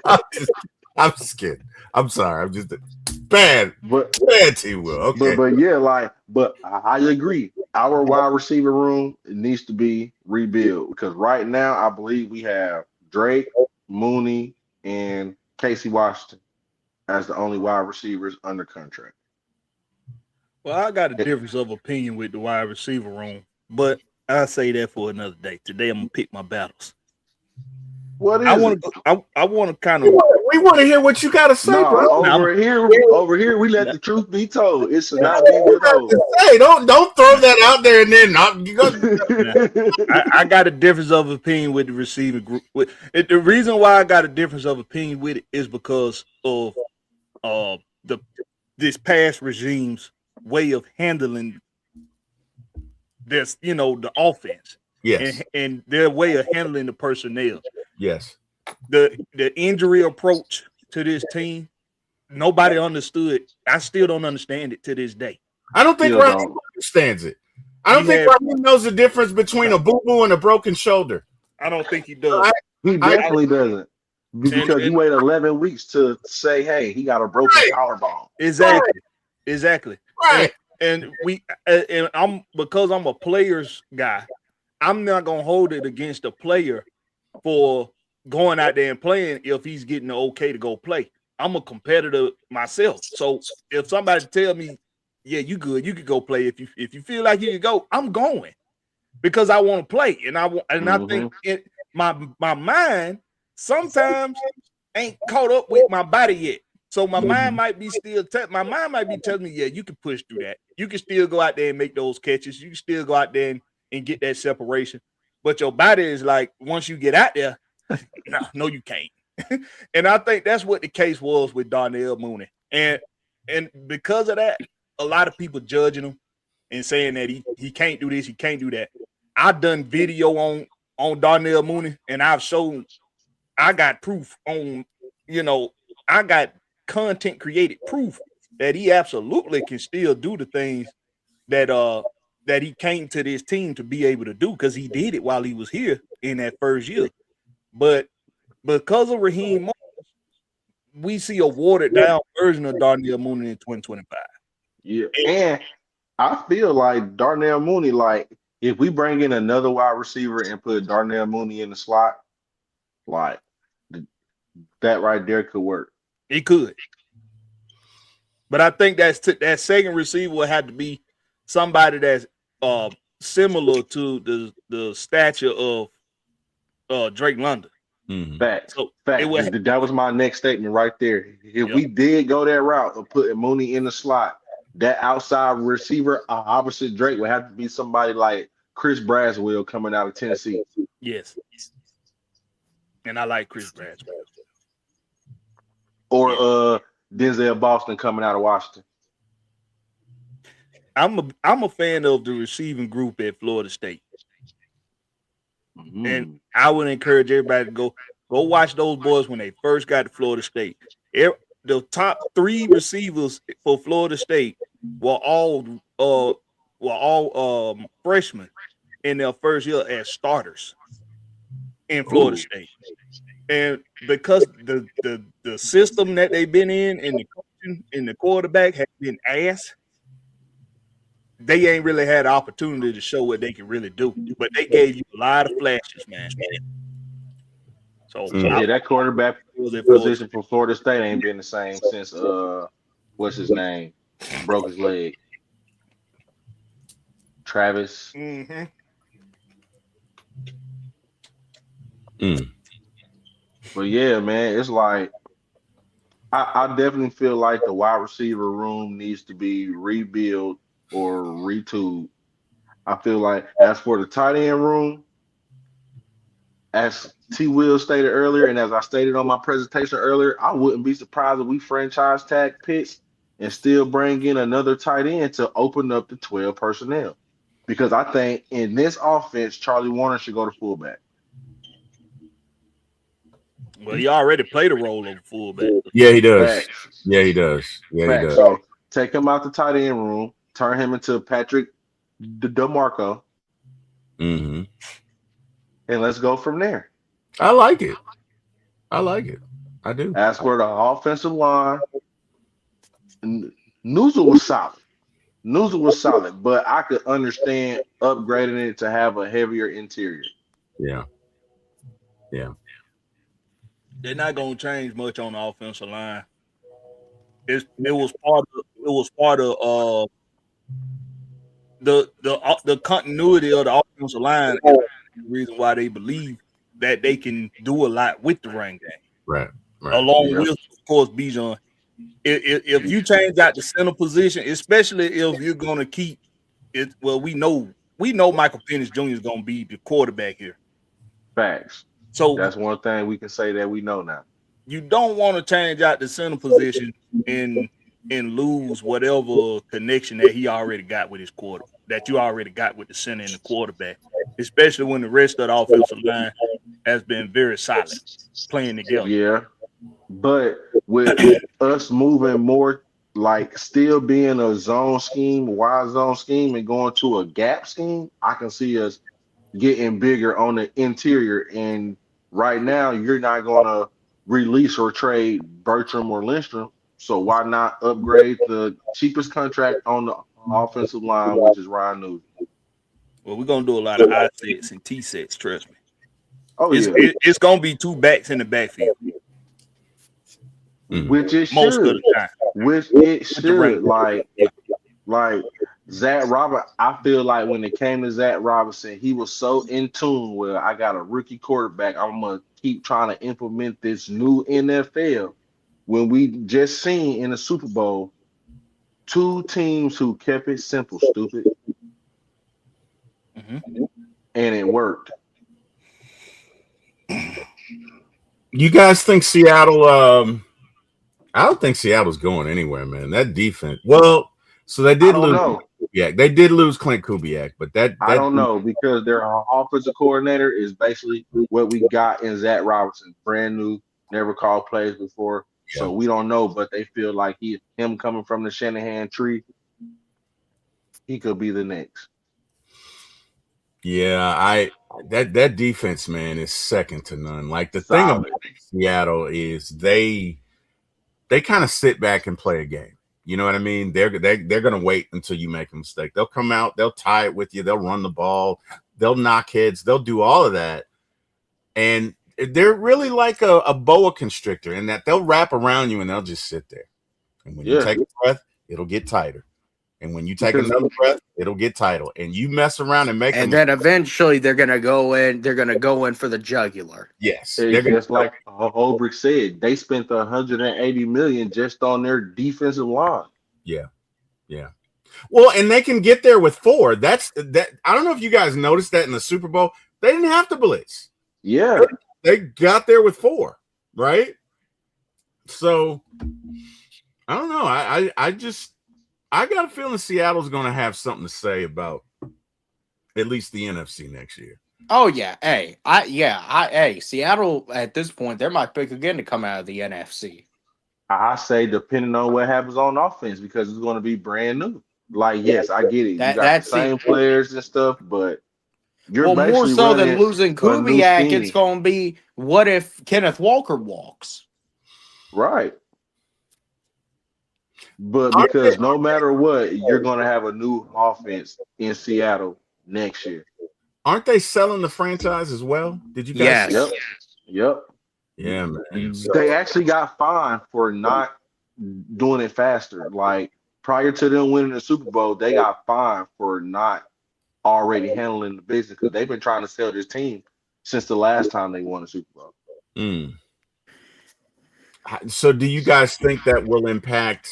I'm just kidding. I'm sorry. I'm just bad T-Will. Okay. But yeah, but I agree. Our wide receiver room needs to be rebuilt because right now I believe we have Drake, Mooney, and Casey Washington as the only wide receivers under contract. Well, I got a difference of opinion with the wide receiver room, but I'll say that for another day. Today I'm gonna pick my battles. What is I want to kind of. We want to hear what you got to say, bro. Over here, we let the truth be told. It's not being told. Hey, don't throw that out there and then I got a difference of opinion with the receiving group. The reason why I got a difference of opinion with it is because of this past regime's way of handling this, the offense. Yes. And their way of handling the personnel. Yes. The injury approach to this team, nobody understood. I still don't understand it to this day. I don't think Raheem understands it. I don't think Raheem knows the difference between a boo-boo and a broken shoulder. I don't think he does. He definitely doesn't. Because you wait 11 weeks to say, hey, he got a broken collarbone. Exactly. Right. And because I'm a player's guy, I'm not gonna hold it against the player for going out there and playing if he's getting the okay to go play. I'm a competitor myself. So if somebody tell me, yeah, you good, you could go play. If you feel like you can go, I'm going because I want to play. And I think my mind sometimes ain't caught up with my body yet. So my mind might be my mind might be telling me, yeah, you can push through that. You can still go out there and make those catches. You can still go out there and get that separation. but your body is like, once you get out there, no, you can't. And I think that's what the case was with Darnell Mooney. And because of that, a lot of people judging him and saying that he can't do this, he can't do that. I've done video on Darnell Mooney, and I've shown I got proof on, I got content created proof that he absolutely can still do the things that he came to this team to be able to do, because he did it while he was here in that first year. But because of Raheem Morris, we see a watered down version of Darnell Mooney in 2025. Yeah, and I feel like Darnell Mooney, like if we bring in another wide receiver and put Darnell Mooney in the slot, like that right there could work. He could. But I think that second receiver would have to be somebody that's similar to the stature of Drake London. Mhm. Facts. So Facts. That was my next statement right there. If we did go that route of putting Mooney in the slot, that outside receiver opposite Drake would have to be somebody like Chris Braswell coming out of Tennessee. Yes. And I like Chris Braswell. Or Denzel Boston coming out of Washington. I'm a fan of the receiving group at Florida State. Mm-hmm. And I would encourage everybody to go watch those boys when they first got to Florida State. The top 3 receivers for Florida State were all freshmen in their first year as starters in Florida State. And because the system that they've been in and the coaching and the quarterback has been ass, they ain't really had the opportunity to show what they can really do. But they gave you a lot of flashes, man. So that quarterback position for Florida State ain't been the same since what's his name? Broke his leg. Travis. Mm-hmm. But yeah, man, it's like I definitely feel like the wide receiver room needs to be rebuilt or retooled. I feel like as for the tight end room, as T. Will stated earlier, and as I stated on my presentation earlier, I wouldn't be surprised if we franchise tag Pitts and still bring in another tight end to open up the 12 personnel. Because I think in this offense, Charlie Warner should go to fullback. Well, he already played a role of fullback. Yeah, he does. Facts. Yeah, he does. Yeah, Facts. he does. So take him out the tight end room, turn him into Patrick DeMarco, Mm-hmm. and let's go from there. I like it. I do. As for the offensive line, Newsel was solid, but I could understand upgrading it to have a heavier interior. Yeah. They're not gonna change much on the offensive line. It was part of the continuity of the offensive line. Is the reason why they believe that they can do a lot with the run game. Right. Along with, of course, Bijan. If you change out the center position, especially if you're gonna keep it, well, we know Michael Penix Jr. is gonna be the quarterback here. Facts. So that's one thing we can say that we know now. You don't want to change out the center position and lose whatever connection that he already got with his quarter, that you already got with the center and the quarterback, especially when the rest of the offensive line has been very solid playing together. Yeah, but with us moving more, like still being a zone scheme, wide zone scheme, and going to a gap scheme, I can see us getting bigger on the interior. And right now, you're not going to release or trade Bertram or Lindstrom. So why not upgrade the cheapest contract on the offensive line, which is Ryan Newsel? Well, we're going to do a lot of I sets and T sets, trust me. Oh, it's going to be 2 backs in the backfield. Which it should. Most of the time. Which it should. Like Zach Robinson, I feel like when it came to Zach Robinson, he was so in tune with, I got a rookie quarterback. I'm going to keep trying to implement this new NFL. When we just seen in the Super Bowl, 2 teams who kept it simple, stupid. And it worked. You guys think Seattle? I don't think Seattle's going anywhere, man. That defense. Well, so they I did don't lose. know. Kubiak. They did lose Clint Kubiak, but I don't know because their offensive coordinator is basically what we got in Zach Robinson, brand new, never called plays before. Yeah. So we don't know, but they feel like him coming from the Shanahan tree, he could be the next. Yeah, that defense, man, is second to none. Like the thing Solid. about Seattle is they kind of sit back and play a game. You know what I mean? They're gonna wait until you make a mistake. They'll come out, they'll tie it with you, they'll run the ball, they'll knock heads, they'll do all of that. And they're really like a boa constrictor in that they'll wrap around you and they'll just sit there. And when you take a breath, it'll get tighter. And when you take another breath, it'll get tighter. And you mess around and make and then eventually they're gonna go in. They're gonna go in for the jugular. Yes, It's just like Holbrook said, they spent $180 million just on their defensive line. Yeah. Well, and they can get there with 4. That's that. I don't know if you guys noticed that in the Super Bowl, they didn't have to blitz. Yeah, They got there with 4, right? So I don't know. I got a feeling Seattle's going to have something to say about at least the NFC next year. Oh yeah, hey, Seattle at this point they're my pick again to come out of the NFC. I say depending on what happens on offense because it's going to be brand new. Like, yes, I get it. You got the same players and stuff, but you're basically more so than running losing a new Kubiak, scheme. it's going to be what if Kenneth Walker walks? Right. But because no matter what, you're going to have a new offense in Seattle next year. Aren't they selling the franchise as well? Did you guys? Yes. Yep. Yeah, man. So, They actually got fined for not doing it faster. Like prior to them winning the Super Bowl, they got fined for not already handling the business because they've been trying to sell this team since the last time they won the Super Bowl. So do you guys think that will impact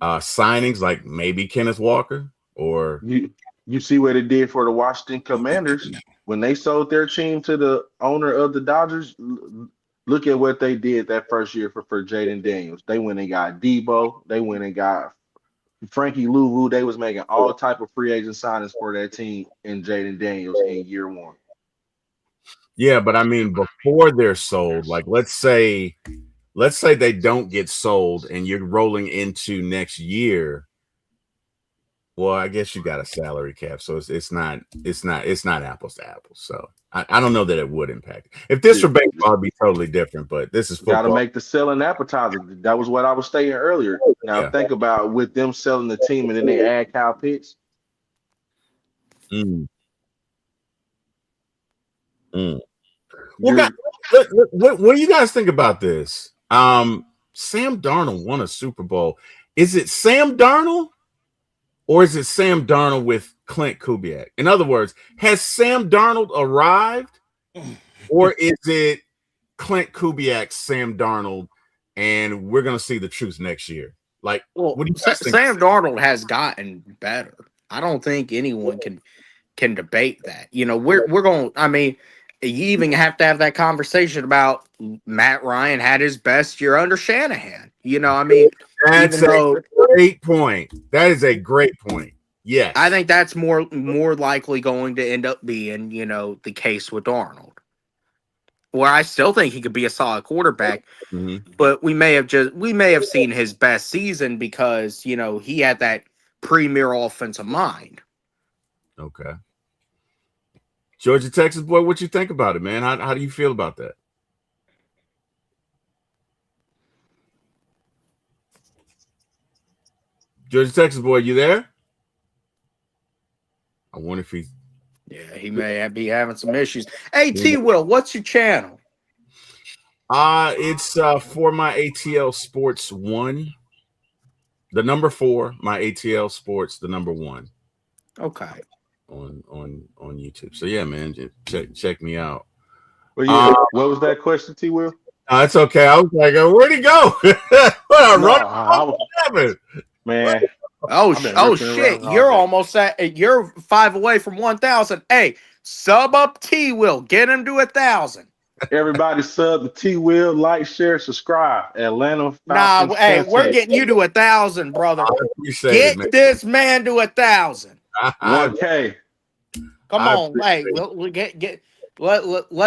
signings like maybe Kenneth Walker or you see what it did for the Washington Commanders when they sold their team to the owner of the Dodgers? Look at what they did that first year for Jaden Daniels. They went and got Debo. They went and got Frankie Louvu. They was making all type of free agent signings for that team in Jaden Daniels in year 1. Yeah, but I mean before they're sold, like let's say they don't get sold and you're rolling into next year. Well, I guess you got a salary cap, so it's not apples to apples. So I don't know that it would impact. If this were baseball, it'd be totally different. But this is football. Got to make the selling appetizer. That was what I was saying earlier. Now think about with them selling the team and then they add Kyle Pitts. Well, guys, what do you guys think about this? Sam Darnold won a Super Bowl. Is it Sam Darnold? Or is it Sam Darnold with Clint Kubiak? In other words, has Sam Darnold arrived? Or is it Clint Kubiak, Sam Darnold, and we're going to see the truth next year? Like, what do you guys think? Sam Darnold has gotten better. I don't think anyone can debate that. You know, we're going. I mean, you even have to have that conversation about Matt Ryan had his best year under Shanahan. You know, I mean, that's a great point. That is a great point. Yes. I think that's more likely going to end up being, you know, the case with Darnold. Where I still think he could be a solid quarterback, but we may have seen his best season because, you know, he had that premier offensive mind. Okay. Georgia, Texas boy, what you think about it, man? How do you feel about that? Georgia, Texas boy, you there? I wonder if he's. Yeah, he may be having some issues. Hey, T-Will, what's your channel? It's for my ATL Sports 1. The number 4, my ATL Sports, the number 1. Okay. On YouTube. So yeah, man, just check me out. Well, yeah. What was that question, T. Will? It's okay. I was like, where'd he go? Man. Oh shit! You're almost at. You're 5 away from 1,000. Hey, sub up T. Will get him to 1,000. Everybody sub the T Will, like, share, subscribe. Atlanta Nah, Falcons. hey, we're Content. getting you to 1,000, brother. I appreciate it, man. Get this man to 1,000. 1K. Come I on, hey, we'll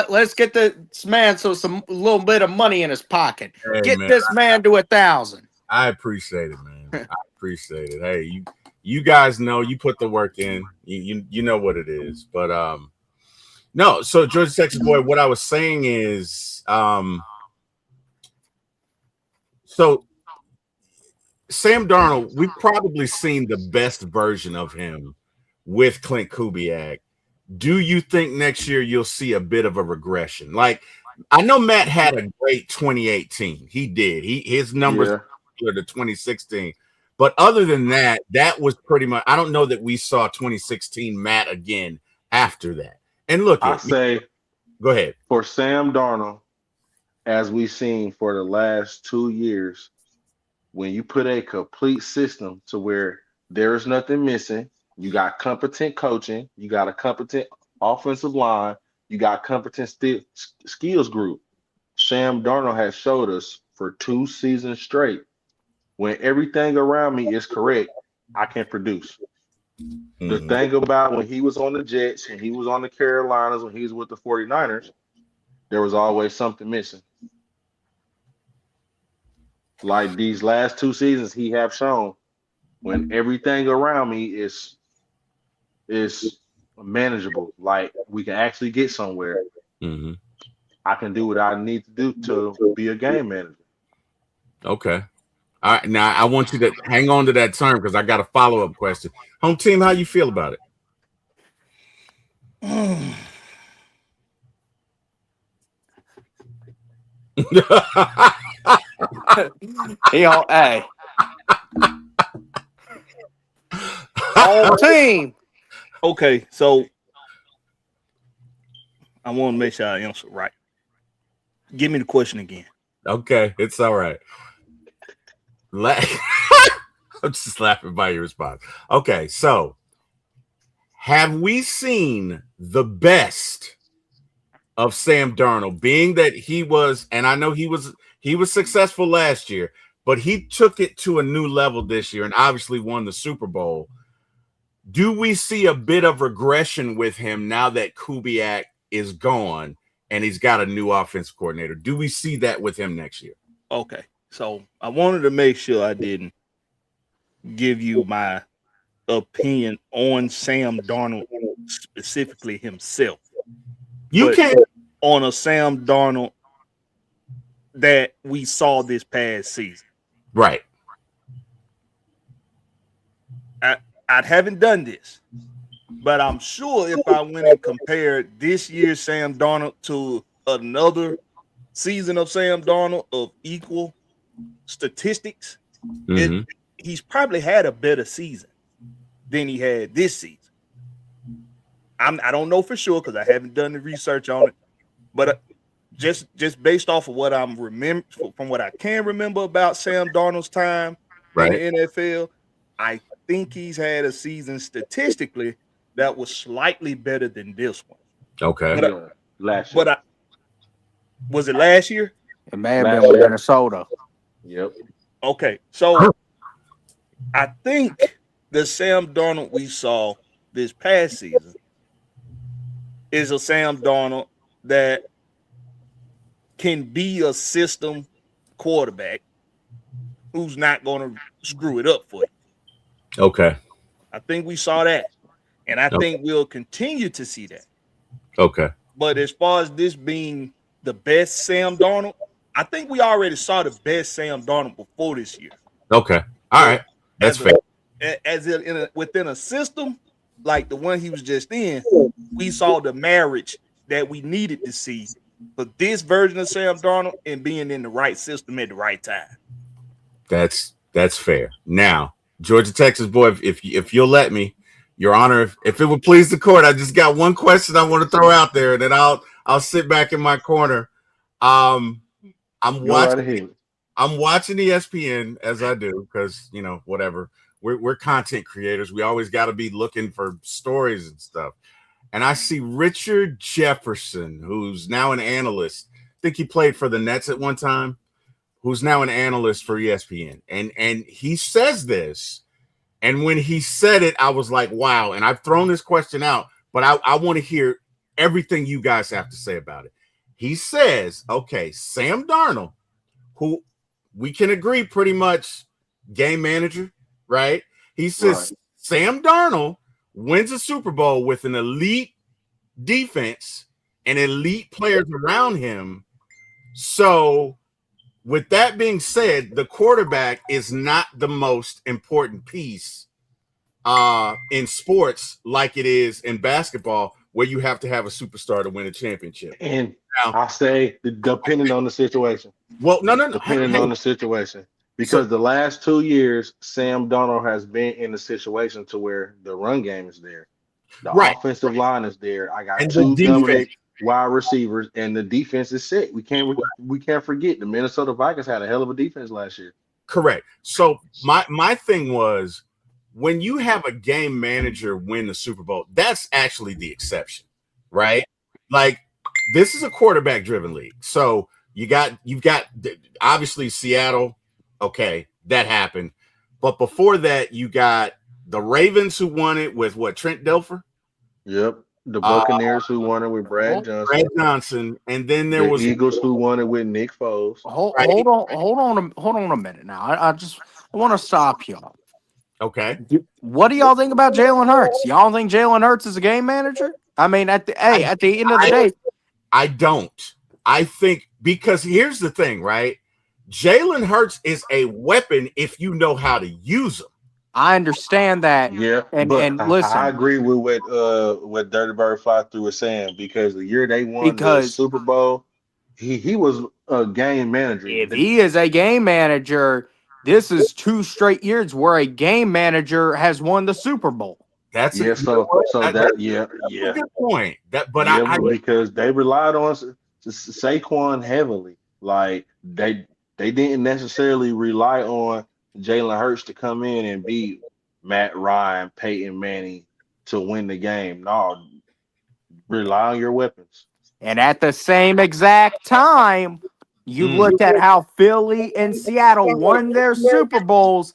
let's get this man some little bit of money in his pocket. Hey, Get man, this man to 1,000. I appreciate it, man. I appreciate it. Hey, you guys know you put the work in. You know what it is. But no, so Georgia Texas boy, what I was saying is so Sam Darnold, we've probably seen the best version of him with Clint Kubiak. Do you think next year you'll see a bit of a regression? Like, I know Matt had a great 2018. He did. His numbers Yeah. were similar to 2016. But other than that, that was pretty much. I don't know that we saw 2016 Matt again after that. And look, I say go ahead. for Sam Darnold, as we've seen for the last 2 years, when you put a complete system to where there is nothing missing, you got competent coaching, you got a competent offensive line, you got competent skills group. Sam Darnold has showed us for 2 seasons straight, when everything around me is correct, I can produce. The Mhm. thing about when he was on the Jets and he was on the Carolinas, when he was with the 49ers, there was always something missing. Like these last 2 seasons, he have shown when everything around me is manageable, like we can actually get somewhere. Mhm. I can do what I need to do to be a game manager. Okay. All right. Now I want you to hang on to that term because I got a follow-up question. Home team, how you feel about it? Hey, all team. Okay, so I want to make sure I answer right. Give me the question again. Okay, it's all right. I'm just laughing by your response. Okay, so have we seen the best of Sam Darnold, being that he was, and I know he was successful last year, but he took it to a new level this year and obviously won the Super Bowl. Do we see a bit of regression with him now that Kubiak is gone and he's got a new offensive coordinator? Do we see that with him next year? Okay, so I wanted to make sure I didn't give you my opinion on Sam Darnold specifically himself. You can't on a Sam Darnold that we saw this past season. Right. I haven't done this, but I'm sure if I went and compared this year's Sam Darnold to another season of Sam Darnold of equal statistics, he's probably had a better season than he had this season. I don't know for sure because I haven't done the research on it, but just based off of what I'm from what I can remember about Sam Darnold's time in the NFL, I think he's had a season statistically that was slightly better than this one. Okay. Last year. Was it last year? It may have been with Minnesota. Yep. Okay, so I think the Sam Darnold we saw this past season is a Sam Darnold that can be a system quarterback who's not going to screw it up for you. Okay. I think we saw that, and I think we'll continue to see that. Okay. But as far as this being the best Sam Darnold, I think we already saw the best Sam Darnold before this year. Okay. All right. That's fair. Within a system like the one he was just in, we saw the marriage that we needed to see for this version of Sam Darnold and being in the right system at the right time. That's fair. Now, Georgia Texas boy, if you'll let me, Your Honor, if it would please the court, I just got one question I want to throw out there, and then I'll sit back in my corner. I'm watching ESPN as I do because whatever. We're content creators. We always got to be looking for stories and stuff. and I see Richard Jefferson, who's now an analyst. I think he played for the Nets at one time, who's now an analyst for ESPN. And he says this, and when he said it, I was like, wow. And I've thrown this question out, but I want to hear everything you guys have to say about it. He says, okay, Sam Darnold, who we can agree pretty much game manager, right? He says Sam Darnold wins a Super Bowl with an elite defense and elite players around him. So with that being said, the quarterback is not the most important piece in sports like it is in basketball, where you have to have a superstar to win a championship. And I say depending on the situation. Well, no. Depending on the situation. Because the last 2 years, Sam Darnold has been in a situation to where the run game is there. The offensive line is there. I got two dominant wide receivers, and the defense is set. We can't forget the Minnesota Vikings had a hell of a defense last year. Correct. So my thing was, when you have a game manager win the Super Bowl, that's actually the exception, right? Like, this is a quarterback-driven league. So you've got obviously Seattle. Okay, that happened. But before that, you got the Ravens who won it with Trent Dilfer? Yep. The Buccaneers who won it with Brad Johnson. And then there was Eagles who won it with Nick Foles. Hold on a minute now. I want to stop y'all. Okay. What do y'all think about Jalen Hurts? Y'all think Jalen Hurts is a game manager? I mean, at the end of the day, I don't. I think, because here's the thing, right? Jalen Hurts is a weapon if you know how to use him. I understand that. Yeah, and listen, I agree with what Dirty Bird Fly Through was saying, because the year they won the Super Bowl, he was a game manager. If he is a game manager, this is 2 straight years where a game manager has won the Super Bowl. That's a good point. Because they relied on Saquon heavily. Like they didn't necessarily rely on Jalen Hurts to come in and beat Matt Ryan, Peyton Manning to win the game. No, rely on your weapons. And at the same exact time, you looked at how Philly and Seattle won their Super Bowls.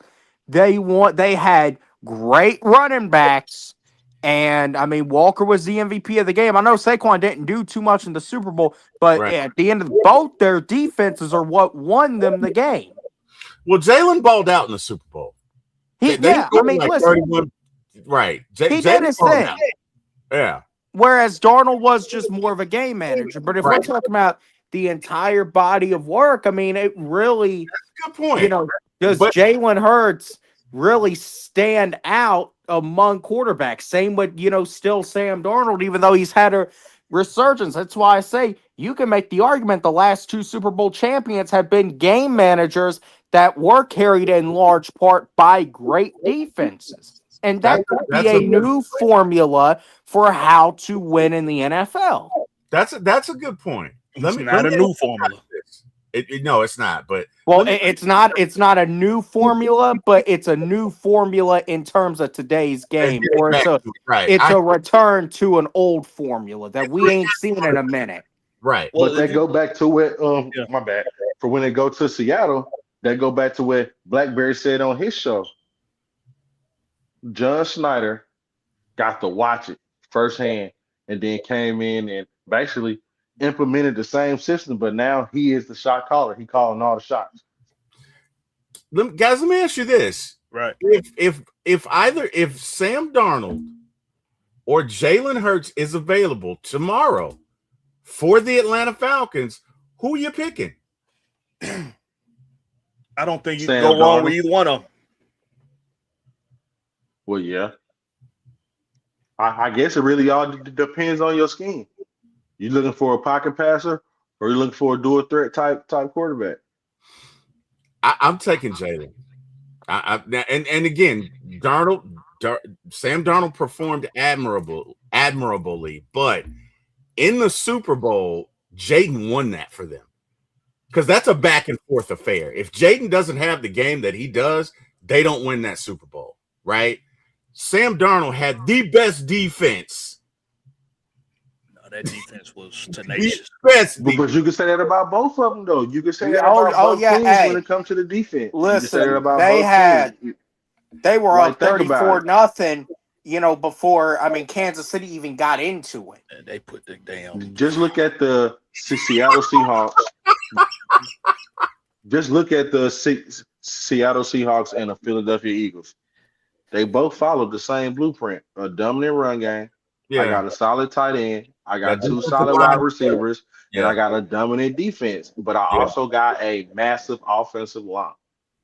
They had great running backs. And I mean, Walker was the MVP of the game. I know Saquon didn't do too much in the Super Bowl, but at the end of both their defenses are what won them the game. Well, Jalen balled out in the Super Bowl. Listen, right. He did his thing. Yeah. Whereas Darnold was just more of a game manager. But if we're talking about the entire body of work, I mean, it really, that's a good point. Does Jalen Hurts really stand out among quarterbacks? Same with, still Sam Darnold, even though he's had a resurgence. That's why I say you can make the argument the last 2 Super Bowl champions have been game managers that were carried in large part by great defenses. And that could be a new formula for how to win in the NFL. That's a good point. It's not a new formula. No, it's not. But it's not a new formula, but it's a new formula in terms of today's game. Or it's a return to an old formula that we ain't seen in a minute. Right. But they go back to what my bad. For when they go to Seattle, they go back to what Blackberry said on his show. John Schneider got to watch it firsthand and then came in and basically implemented the same system, but now he is the shot caller. He calling all the shots. Guys, let me ask you this. Right. If Sam Darnold or Jalen Hurts is available tomorrow for the Atlanta Falcons, who are you picking? I don't think you can go wrong with either one of them. Well, yeah. I guess it really all depends on your scheme. You looking for a pocket passer, or you looking for a dual threat type quarterback? I'm taking Jalen. And again, Sam Darnold performed admirably, but in the Super Bowl, Jaden won that for them, because that's a back and forth affair. If Jaden doesn't have the game that he does, they don't win that Super Bowl, right? Sam Darnold had the best defense that defense was tenacious. Best But you can say that about both of them, though. You can say that Oh, about oh both yeah. teams Hey, when it comes to the defense. You can say that listen, about they both had teams. they were Like, up think about 34-0. Before Kansas City even got into it. And they put the damn. Just look at the Seattle Seahawks. Just look at the Seattle Seahawks and the Philadelphia Eagles. They both followed the same blueprint: a dominant run game. Yeah. I got a solid tight end. I got That two defensive solid line. wide receivers, and Yeah. I got a dominant defense. But I Yeah. also got a massive offensive line.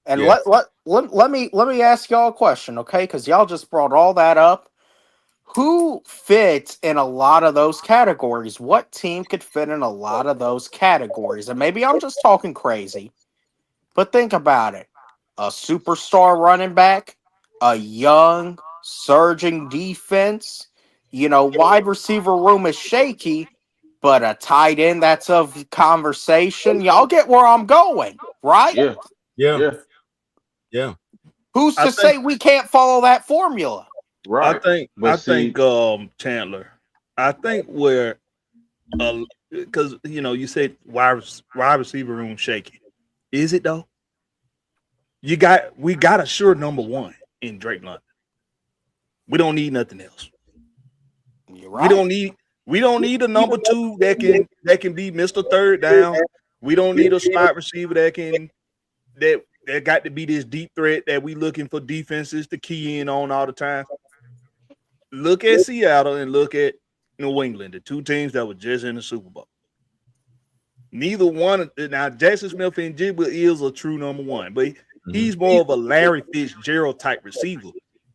And Yeah. let me ask y'all a question, okay? Because y'all just brought all that up. Who fits in a lot of those categories? What team could fit in a lot of those categories? And maybe I'm just talking crazy, but think about it. A superstar running back, a young, surging defense, wide receiver room is shaky, but a tight end that's of conversation. Y'all get where I'm going, right? Yeah, Yeah. yeah, Yeah. Who's I to say we can't follow that formula? right. I think Chandler. I think where because you said wide receiver room shaky. Is it though? We got a sure number one in Drake London. We don't need nothing else. You're right. We don't need a number two that can be Mr. Third Down. We don't need a slot receiver that got to be this deep threat that we looking for defenses to key in on all the time. Look at Seattle and look at New England, the two teams that were just in the Super Bowl. Neither one. Now, Jackson Smith and Jigba is a true number one, but he's more of a Larry Fitzgerald type receiver.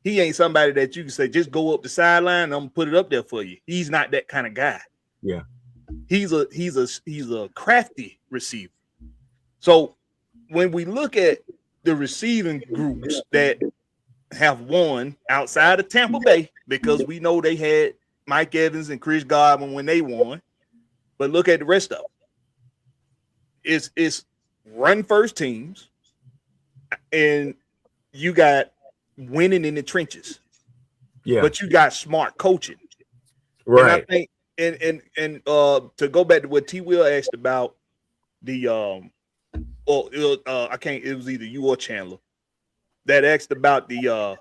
He ain't somebody that you can say, just go up the sideline and I'm gonna put it up there for you. He's not that kind of guy. Yeah. He's a crafty receiver. So when we look at the receiving groups that have won outside of Tampa Bay, because we know they had Mike Evans and Chris Godwin when they won, but look at the rest of them. It's run first teams, and you got winning in the trenches. Yeah. But you got smart coaching. Right. And I think and to go back to what T Will asked about the I can't, it was either you or Chandler that asked about the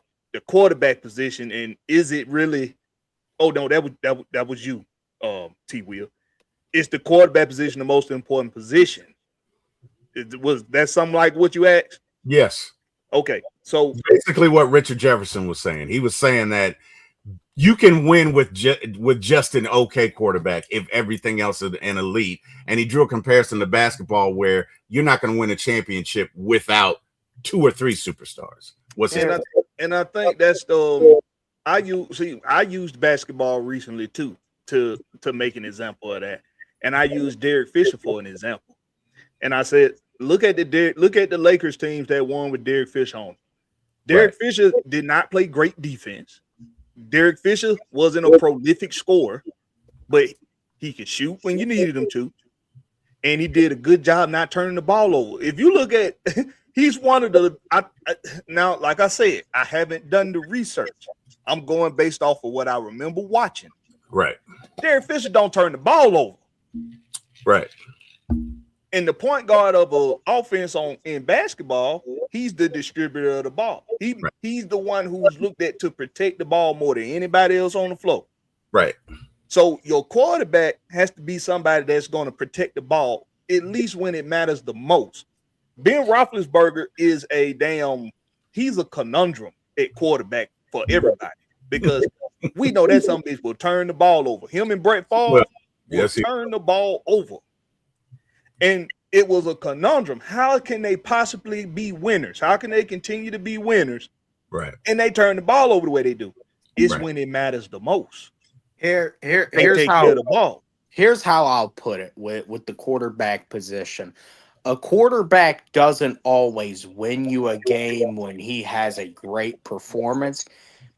quarterback position, and is it really no, that was you, T Will. Is the quarterback position the most important position? Was that something like what you asked? Yes. Okay. So basically what Richard Jefferson was saying. He was saying that you can win with just an okay quarterback if everything else is an elite. And he drew a comparison to basketball where you're not going to win a championship without 2 or 3 superstars. And I think that's I used basketball recently too to make an example of that. And I used Derek Fisher for an example. And I said, look at the Lakers teams that won with Derek Fisher on. Derek Fisher did not play great defense. Derek Fisher wasn't a prolific scorer, but he could shoot when you needed him to. And he did a good job not turning the ball over. If you look at, he's one of the, now, like I said, I haven't done the research. I'm going based off of what I remember watching. Right. Derek Fisher don't turn the ball over. Right. And the point guard of an offense in basketball, he's the distributor of the ball. He's the one who's looked at to protect the ball more than anybody else on the floor. Right. So your quarterback has to be somebody that's going to protect the ball, at least when it matters the most. Ben Roethlisberger is he's a conundrum at quarterback for everybody, because we know that some people will turn the ball over. Him and Brett Favre will turn the ball over. And it was a conundrum. How can they possibly be winners? How can they continue to be winners? Right. And they turn the ball over the way they do. It's when it matters the most. Here's take how care of the ball. Here's how I'll put it with the quarterback position. A quarterback doesn't always win you a game when he has a great performance,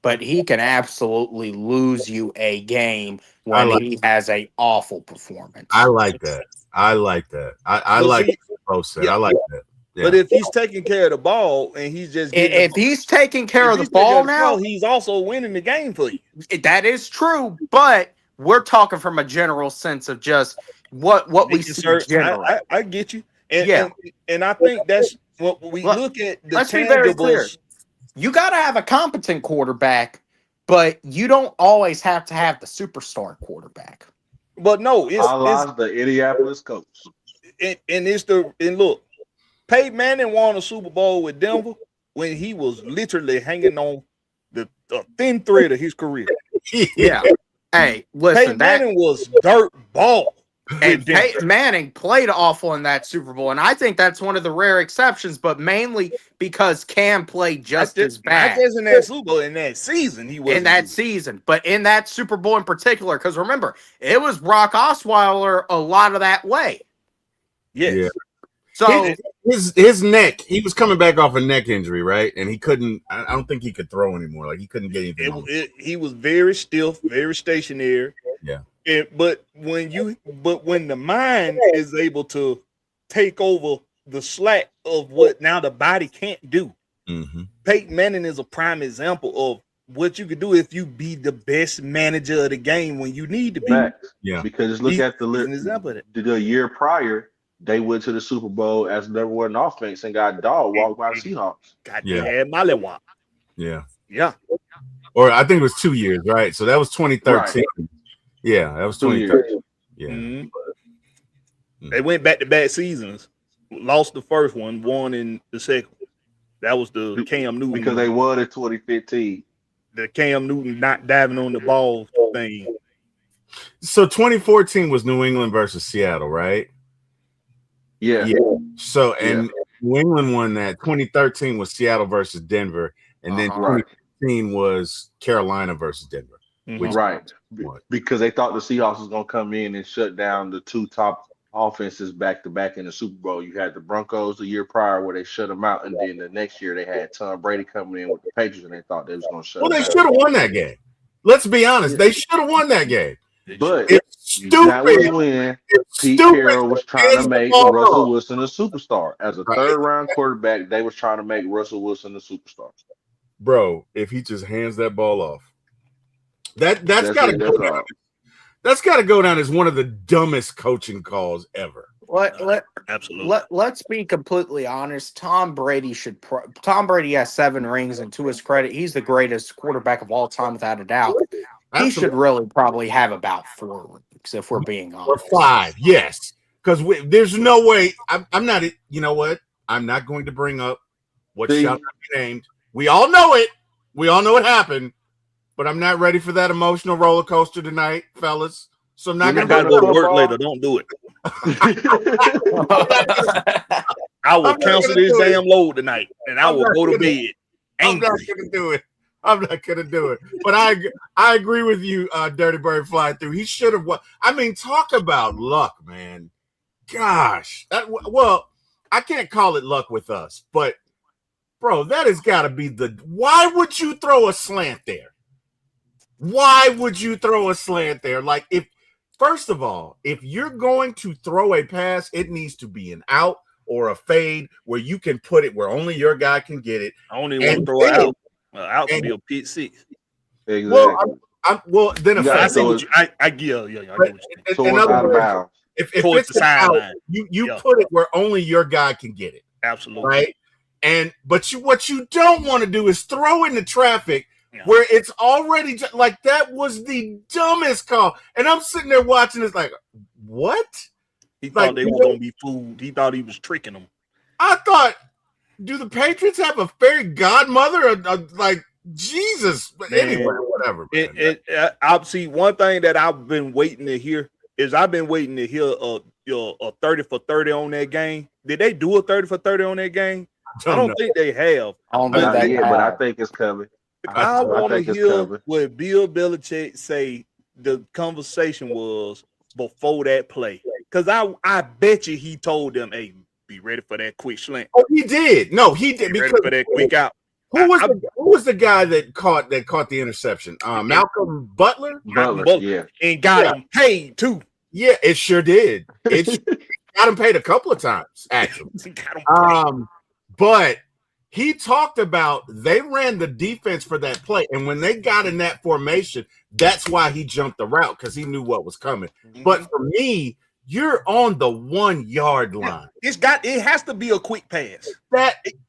but he can absolutely lose you a game when he has an awful performance. I like that. I like that. I like what Bo said. I like that. Yeah. But if he's taking care of the ball and he's just he's taking care of the ball now, he's also winning the game for you. That is true, but we're talking from a general sense of just what we see generally. I get you. And, Yeah. and I think that's what we look at the Let's be very clear. tangibles. You got to have a competent quarterback, but you don't always have to have the superstar quarterback. But no, I lost the Indianapolis coach. And look, Peyton Manning won a Super Bowl with Denver when he was literally hanging on the thin thread of his career. Yeah. Hey, listen, Peyton Manning was dirt ball. And Peyton Manning played awful in that Super Bowl, and I think that's one of the rare exceptions, but mainly because Cam played just as bad. Not just in that Super Bowl, in that season, he was in that season, but in that Super Bowl in particular, because remember, it was Brock Osweiler a lot of that way. Yes. Yeah. So his neck, he was coming back off a neck injury, right? And he couldn't. I don't think he could throw anymore. Like he couldn't get anything. He was very stiff, very stationary. Yeah. But when the mind is able to take over the slack of what now the body can't do, Peyton Manning is a prime example of what you could do if you be the best manager of the game when you need to be. Facts. Yeah. Because look at an example of that. the year prior, they went to the Super Bowl as number one offense and got dog walked by the Seahawks. They had Mollywop. Yeah. Yeah. Or I think it was 2 years, right? So that was 2013. Right. Yeah, that was 2013. Yeah. They went back-to-back seasons, lost the first one, won in the second. That was the Cam Newton. Because they won in 2015. The Cam Newton not diving on the ball thing. So 2014 was New England versus Seattle, right? Yeah. So New England won that. 2013 was Seattle versus Denver, and then 2015 was Carolina versus Denver. Right. Because they thought the Seahawks was going to come in and shut down the two top offenses back to back in the Super Bowl. You had the Broncos the year prior where they shut them out, and then the next year they had Tom Brady coming in with the Patriots, and they thought they was going to shut them out. Well, they should have won that game. Let's be honest. They should have won that game. But it's stupid. That was when Pete Carroll was trying to make Russell Wilson a superstar. As a third-round quarterback, they was trying to make Russell Wilson a superstar. Bro, if he just hands that ball off, that's got to go down. That's got to go down as one of the dumbest coaching calls ever. Absolutely. Let's be completely honest. Tom Brady has 7 rings, and to his credit, he's the greatest quarterback of all time without a doubt. Absolutely. He should really probably have about 4 rings, if we're being honest. Or 5, yes. Because there's no way. I'm not. You know what? I'm not going to bring up what shall not be named. We all know it. We all know what happened. But I'm not ready for that emotional roller coaster tonight, fellas. So I'm not going to go to work later. Don't do it. I will cancel this damn load tonight, and I will go to bed. I'm not going to do it. I'm not going to do it. But I agree with you, Dirty Bird Fly Through. He should have won. I mean, talk about luck, man. Gosh. Well, I can't call it luck with us, but, bro, that has got to be why would you throw a slant there? Why would you throw a slant there? Like, first of all, if you're going to throw a pass, it needs to be an out or a fade where you can put it where only your guy can get it. I only want to throw it out. Out to be a pick six. Exactly. Well, then I get what you're saying. If it's the sideline, you put it where only your guy can get it. Absolutely. Right. But what you don't want to do is throw into traffic where it's already like that was the dumbest call. And I'm sitting there watching this like, what? He thought they were going to be fooled. He thought he was tricking them. I thought, do the Patriots have a fairy godmother? Like, Jesus. But anyway, whatever. I'll see one thing that I've been waiting to hear is I've been waiting to hear a 30 for 30 on that game. Did they do a 30 for 30 on that game? I don't think they have. But I think it's coming. I want to hear what Bill Belichick say the conversation was before that play. Because I bet you he told them, hey, be ready for that quick slant. Oh, he did. No, he did. Be ready for that quick out. Who was the guy that caught the interception? Malcolm Butler? Yeah. And got him paid too. Yeah, it sure did. It got him paid a couple of times, actually. But he talked about they ran the defense for that play, and when they got in that formation, that's why he jumped the route because he knew what was coming. But for me, you're on the 1 yard line. It has to be a quick pass.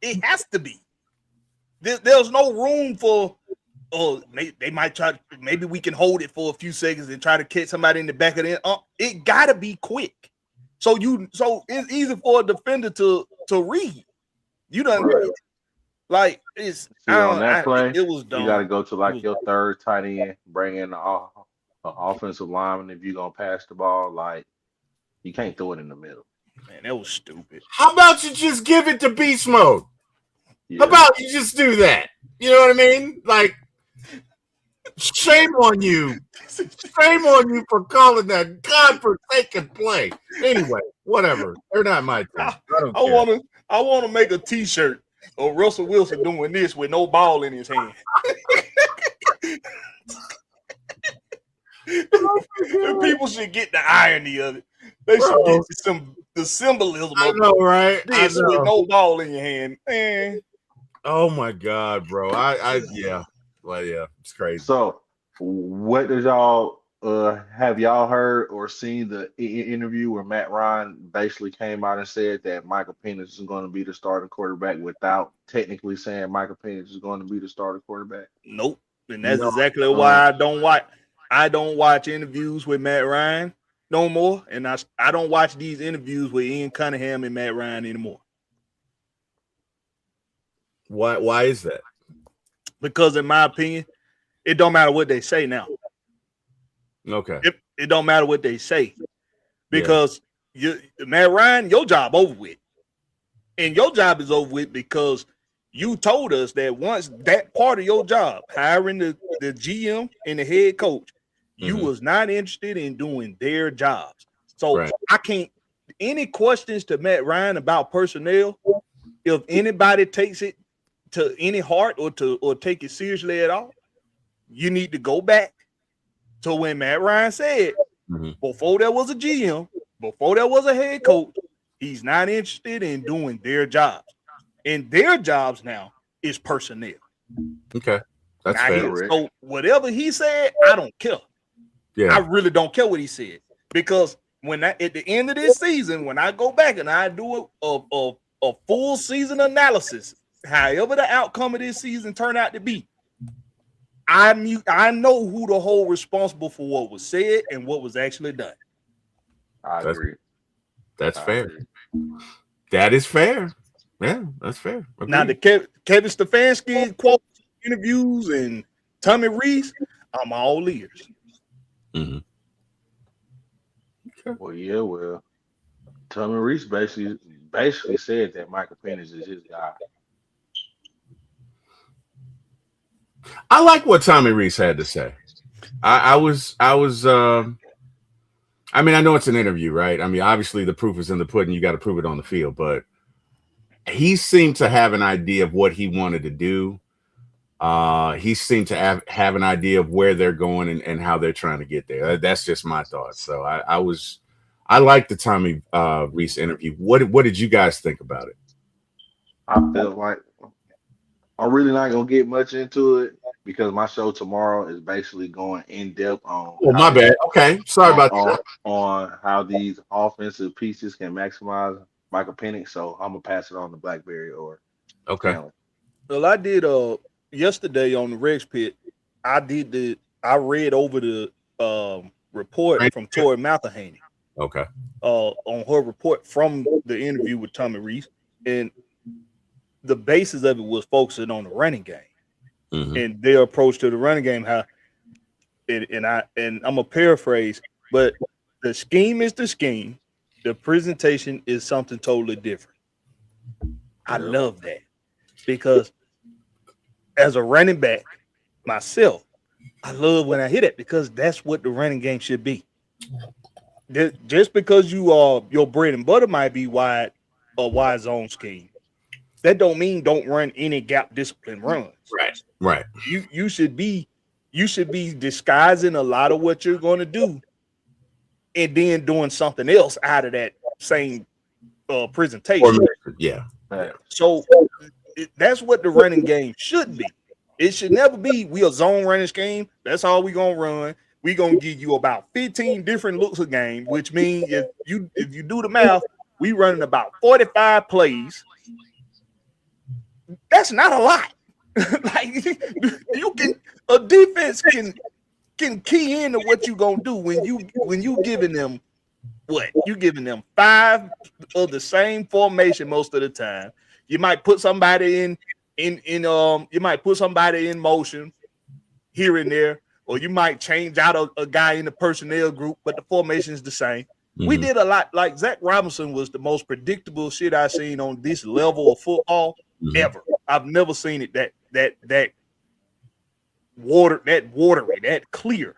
It has to be. There's no room for. Oh, they might try. Maybe we can hold it for a few seconds and try to catch somebody in the back of the end. It gotta be quick. So it's easy for a defender to read. You done like it's on that play. It was dumb. You got to go to like your third tight end, bring in an offensive lineman if you're gonna pass the ball. Like you can't throw it in the middle. Man, that was stupid. How about you just give it to beast mode? Yeah. How about you just do that? You know what I mean? Like, shame on you. Shame on you for calling that godforsaken play. Anyway, whatever. They're not my team. I want to make a T-shirt of Russell Wilson doing this with no ball in his hand. People should get the irony of it. They should get the symbolism I of know, right? this with no ball in your hand. Man. Oh my God, bro. Yeah. Well, yeah, it's crazy. So, what did y'all have y'all heard or seen the interview where Matt Ryan basically came out and said that Michael Penix is going to be the starting quarterback without technically saying Michael Penix is going to be the starting quarterback? Nope. And that's exactly why I don't watch interviews with Matt Ryan no more, and I don't watch these interviews with Ian Cunningham and Matt Ryan anymore. Why is that? Because in my opinion, it don't matter what they say now. Okay. It don't matter what they say. Because Matt Ryan, your job over with. And your job is over with because you told us that once that part of your job, hiring the GM and the head coach, you was not interested in doing their jobs. So I can't any questions to Matt Ryan about personnel, if anybody takes it to any heart or take it seriously at all, you need to go back to when Matt Ryan said before there was a GM, before there was a head coach, he's not interested in doing their jobs. And their jobs now is personnel. Okay. That's fair. So whatever he said, I don't care. Yeah. I really don't care what he said. Because at the end of this season, when I go back and I do a full season analysis, however the outcome of this season turned out to be, I know who to hold responsible for what was said and what was actually done. I agree. That's fair. That is fair. Yeah, that's fair. Agreed. Now the Kevin Stefanski quote interviews and Tommy Rees, I'm all ears. Okay. Well, Tommy Rees basically said that Michael Penix is his guy. I like what Tommy Rees had to say. I mean, I know it's an interview, right? I mean, obviously the proof is in the pudding. You got to prove it on the field, but he seemed to have an idea of what he wanted to do. He seemed to have an idea of where they're going and how they're trying to get there. That's just my thoughts. So I like the Tommy Rees interview. What did you guys think about it? I feel like I'm really not gonna get much into it because my show tomorrow is basically going in depth on. Oh, my bad. Okay, sorry about that. On how these offensive pieces can maximize Michael Penix. So I'm gonna pass it on to Blackberry or. Okay. Talent. Well, I did yesterday on the Rex Pit. I read over the report from Tori McElhaney. Okay. On her report from the interview with Tommy Rees, and the basis of it was focusing on the running game and their approach to the running game. How, and I'm gonna paraphrase, but the scheme is the scheme. The presentation is something totally different. I love that because as a running back myself, I love when I hear that because that's what the running game should be. Just because your bread and butter might be wide zone scheme, that don't mean don't run any gap discipline runs. Right. You should be disguising a lot of what you're going to do, and then doing something else out of that same presentation. Yeah. So that's what the running game should be. It should never be we a zone running scheme. That's all we gonna run. We gonna give you about 15 different looks a game, which means if you do the math, we running about 45 plays. That's not a lot. Like a defense can key into what you gonna do when you giving them what? You giving them 5 of the same formation most of the time. You might put somebody in you might put somebody in motion here and there, or you might change out a guy in the personnel group, but the formation is the same. We did a lot. Like Zach Robinson was the most predictable shit I've seen on this level of football ever. I've never seen it that watery, that clear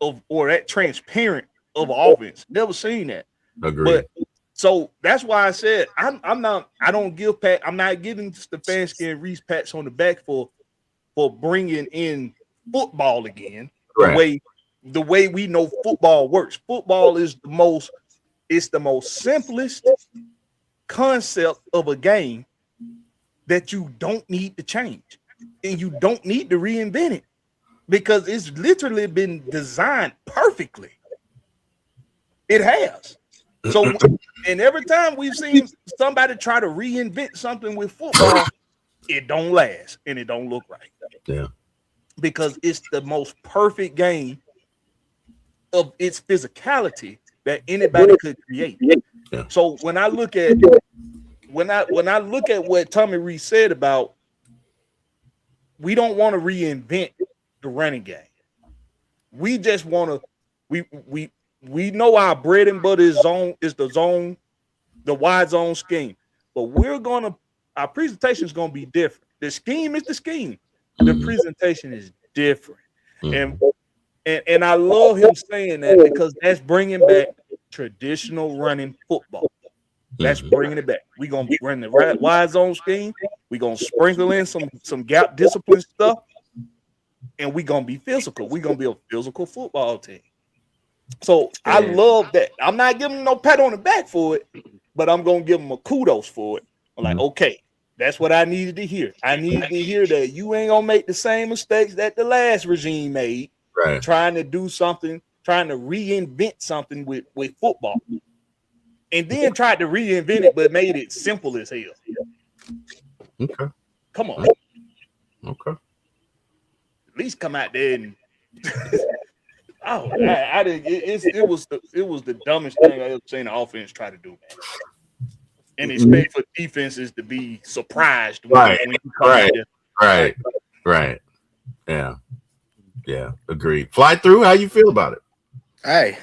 or that transparent of offense. Never seen that. Agreed. But so that's why I said I'm not giving Stefanski and Reese pats on the back for bringing in football again. Right. The way we know football works. Football is the most simplest concept of a game that you don't need to change and you don't need to reinvent it because it's literally been designed perfectly. It has. So, and every time we've seen somebody try to reinvent something with football, it don't last and it don't look right. Yeah. Because it's the most perfect game of its physicality that anybody could create. Yeah. So when I look at what Tommy Rees said about we don't want to reinvent the running game. We just want to we know our bread and butter is the wide zone scheme. But our presentation is gonna be different. The scheme is the scheme. The presentation is different. And I love him saying that because that's bringing back traditional running football. That's bringing it back. We're going to run the wide zone scheme. We're going to sprinkle in some gap discipline stuff. And we're going to be physical. We're going to be a physical football team. So I love that. I'm not giving them no pat on the back for it, but I'm going to give them a kudos for it. I'm like, okay, that's what I needed to hear. I needed to hear that you ain't going to make the same mistakes that the last regime made. Right. Trying to do something, trying to reinvent something with football. And then tried to reinvent it, but made it simple as hell. Okay. Come on. Okay. At least come out there and I didn't. It was the dumbest thing I ever seen the offense try to do, man. And expect for defenses to be surprised when you come out there. Right. Yeah. Agreed. Fly through. How you feel about it? Hey,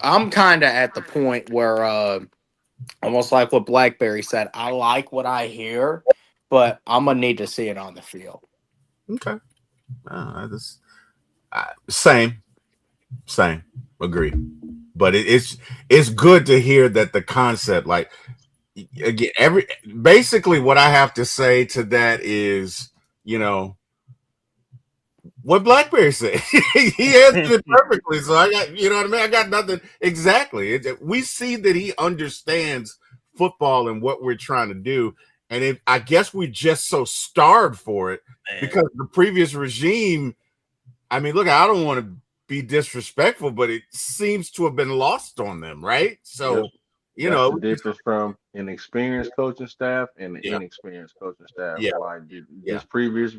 I'm kind of at the point where almost like what Blackberry said. I like what I hear, but I'm gonna need to see it on the field. Okay. Same. Agree. But it's good to hear that the concept, like, again, basically what I have to say to that is, what Blackberry said. He answered it perfectly. So I got, what I mean? I got nothing exactly. We see that he understands football and what we're trying to do. And I guess we just so starved for it because the previous regime, I mean, look, I don't want to be disrespectful, but it seems to have been lost on them, right? So, the difference from an experienced coaching staff and an inexperienced coaching staff. Yeah. Like this previous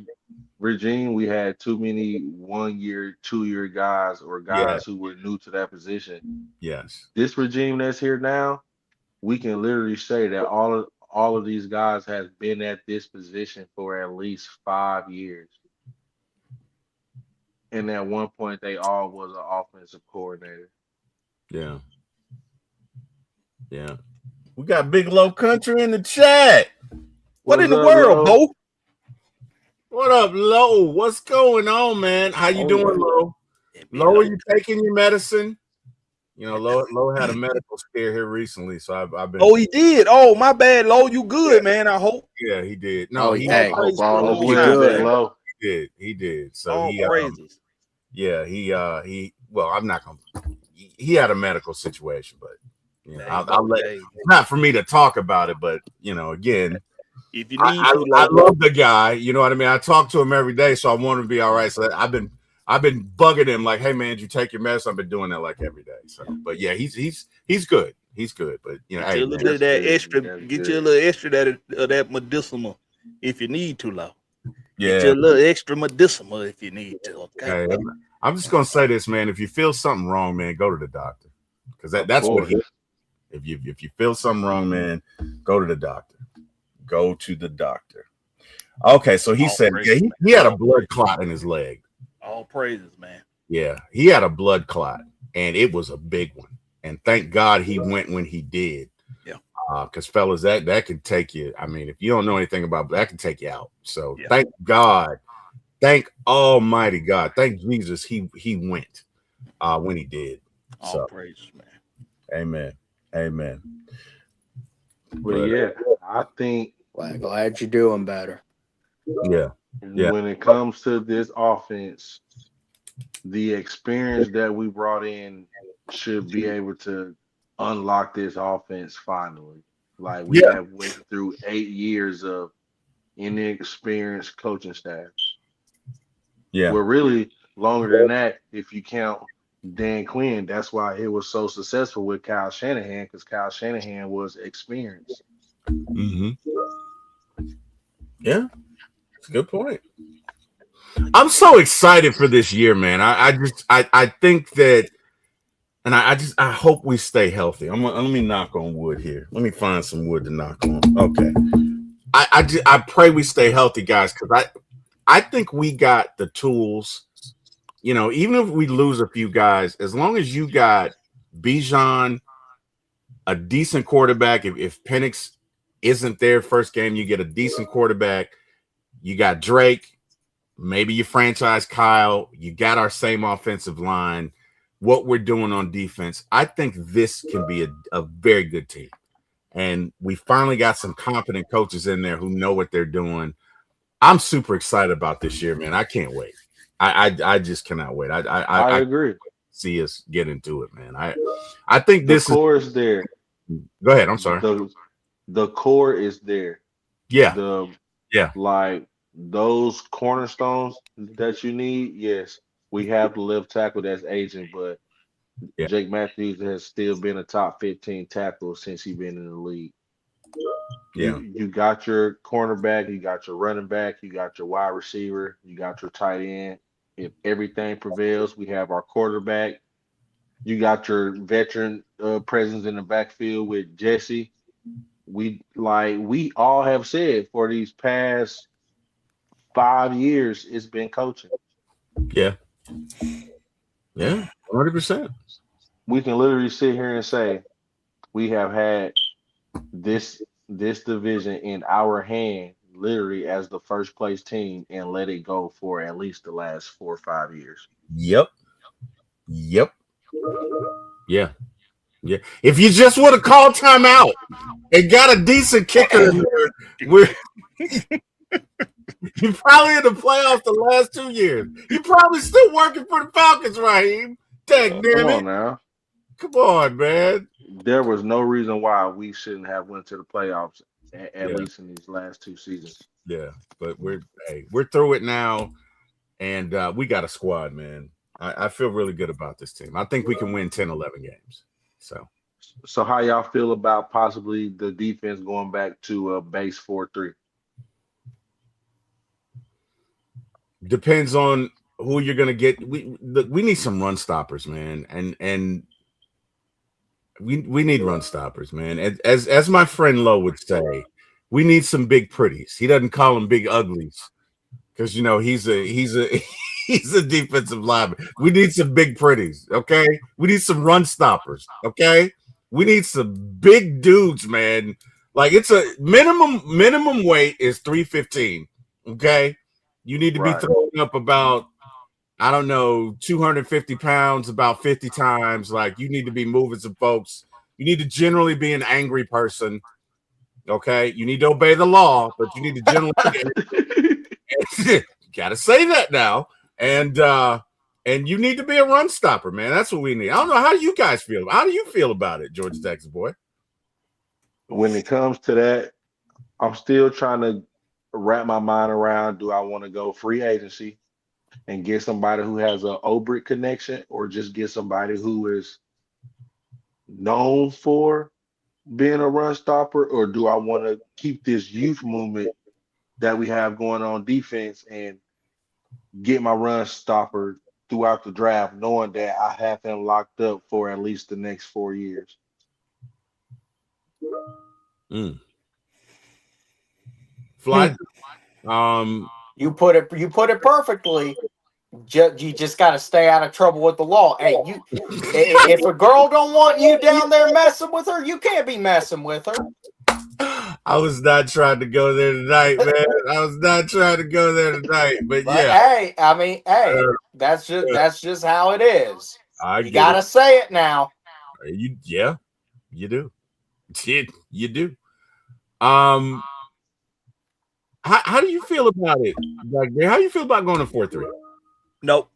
regime, we had too many 1 year, 2 year guys or guys who were new to that position. Yes. This regime that's here now, we can literally say that all of these guys has been at this position for at least 5 years. And at one point, they all was an offensive coordinator. Yeah. We got Big Low Country in the chat. What in the world, Bo? What up, Low? What's going on, man? How you doing, Low? Low, are you taking your medicine? Low had a medical scare here recently, so I've been. Oh, he did. Oh, my bad, Low. You good, man? I hope. Yeah, he did. No, he did. All he good, Low. He did. So he praises. Well, I'm not gonna. He had a medical situation, but I'll let. It's not for me to talk about it, but again, if you need to, I love the guy. You know what I mean. I talk to him every day, so I want him to be all right. So I've been bugging him like, hey man, did you take your medicine? I've been doing that like every day. So, but yeah, he's good. He's good. But get you a little bit of that extra. Get you a little extra that medicinal if you need to, though. Yeah, get you a little extra medicinal if you need to. Okay. Hey, I'm just gonna say this, man. If you feel something wrong, man, go to the doctor, because that's what he. If you feel something wrong, man, go to the doctor. Go to the doctor. Okay, so he said he had a blood clot in his leg. All praises, man. Yeah, he had a blood clot, and it was a big one. And thank God he went when he did. Yeah. Because fellas, that could take you. I mean, if you don't know anything about that, can take you out. So thank God, thank Almighty God, thank Jesus, he went when he did. All praises, man. Amen. But yeah, I think glad you're doing better. Yeah. When it comes to this offense, the experience that we brought in should be able to unlock this offense finally. Like we have went through 8 years of inexperienced coaching staff. Yeah. Well, really longer than that if you count Dan Quinn. That's why it was so successful with Kyle Shanahan, because Kyle Shanahan was experienced. Mm-hmm. Yeah, that's a good point. I'm so excited for this year, man. I think that, and I hope we stay healthy. Let me knock on wood here. Let me find some wood to knock on. Okay. I pray we stay healthy, guys, because I think we got the tools. Even if we lose a few guys, as long as you got Bijan, a decent quarterback. If Penix isn't there first game, you get a decent quarterback. You got Drake. Maybe you franchise Kyle. You got our same offensive line. What we're doing on defense, I think this can be a very good team. And we finally got some competent coaches in there who know what they're doing. I'm super excited about this year, man. I can't wait. I just cannot wait. I agree. See us get into it, man. I think this core is there. Go ahead. I'm sorry. The core is there. Yeah. Like those cornerstones that you need. Yes, we have the left tackle that's aging, but Jake Matthews has still been a top 15 tackle since he's been in the league. Yeah. You got your cornerback, you got your running back, you got your wide receiver, you got your tight end. If everything prevails, we have our quarterback. You got your veteran presence in the backfield with Jesse. We all have said for these past 5 years, it's been coaching. Yeah. 100%. We can literally sit here and say we have had this division in our hand literally as the first place team and let it go for at least the last 4 or 5 years. Yep. Yeah. If you just would have called timeout and got a decent kicker in there, you're probably in the playoffs the last 2 years. You're probably still working for the Falcons, Raheem. Dang, damn it. Come on now. Come on, man. There was no reason why we shouldn't have went to the playoffs at least in these last 2 seasons. Yeah, but we're through it now, and we got a squad, man. I feel really good about this team. I think we can win 10, 11 games. So how y'all feel about possibly the defense going back to a base 4-3? Depends on who you're gonna get. We need some run stoppers, man, and we need run stoppers, man. As my friend Lowe would say, we need some big pretties. He doesn't call them big uglies because he's a defensive lineman. We need some big pretties, okay? We need some run stoppers, okay? We need some big dudes, man. Like it's a minimum weight is 315, okay? You need to be throwing up about, I don't know, 250 pounds about 50 times. Like you need to be moving some folks. You need to generally be an angry person. Okay. You need to obey the law, but you need to generally gotta say that now. And And you need to be a run stopper, man. That's what we need. I don't know. How do you guys feel? How do you feel about it, Georgia Texas boy? When it comes to that, I'm still trying to wrap my mind around, do I want to go free agency and get somebody who has a Obrick connection, or just get somebody who is known for being a run stopper, or do I want to keep this youth movement that we have going on defense and get my run stopper throughout the draft, knowing that I have him locked up for at least the next 4 years? Fly. You put it perfectly. You just got to stay out of trouble with the law. Hey, if a girl don't want you down there messing with her, you can't be messing with her. I was not trying to go there tonight, man. I was not trying to go there tonight, but yeah. Hey, I mean, that's just how it is. You gotta say it now. You do. You do. How do you feel about it? Like, how do you feel about going to 4-3? Nope.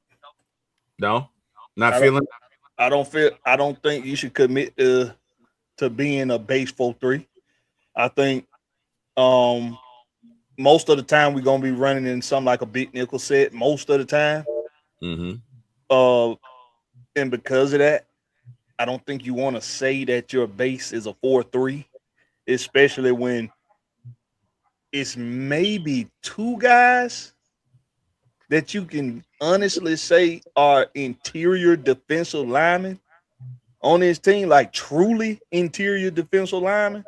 No, not feeling. I don't think you should commit to being a base 4-3. I think most of the time we're gonna be running in something like a big nickel set most of the time. Mm-hmm. And because of that, I don't think you want to say that your base is a 4-3, especially when it's maybe two guys that you can honestly say are interior defensive linemen on this team, like truly interior defensive linemen,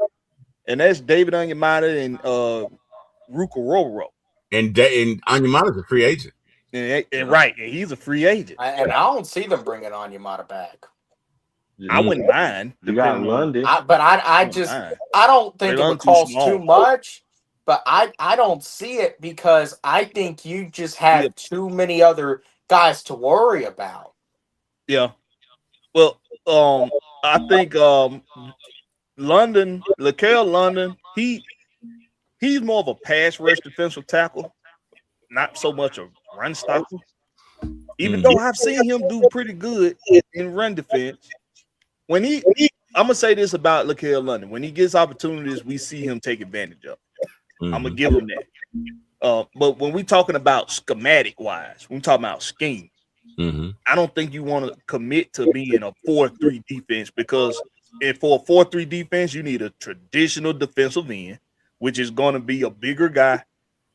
and that's David Onyemata and Ruka Roro. And Onyemata's a free agent. And right, and he's a free agent. And I don't see them bringing Onyemata back. I wouldn't mind. You got London, I don't think it would cost too much. But I don't see it, because I think you just have too many other guys to worry about. Yeah. Well, I think Laquel London, he's more of a pass rush defensive tackle, not so much a run stopper. Even though I've seen him do pretty good in run defense. I'm gonna say this about Laquel London. When he gets opportunities, we see him take advantage of. I'm gonna give him that. But when we're talking about schematic wise, when we're talking about scheme, I don't think you want to commit to being a 4-3 defense, because for a 4-3 defense, you need a traditional defensive end, which is going to be a bigger guy,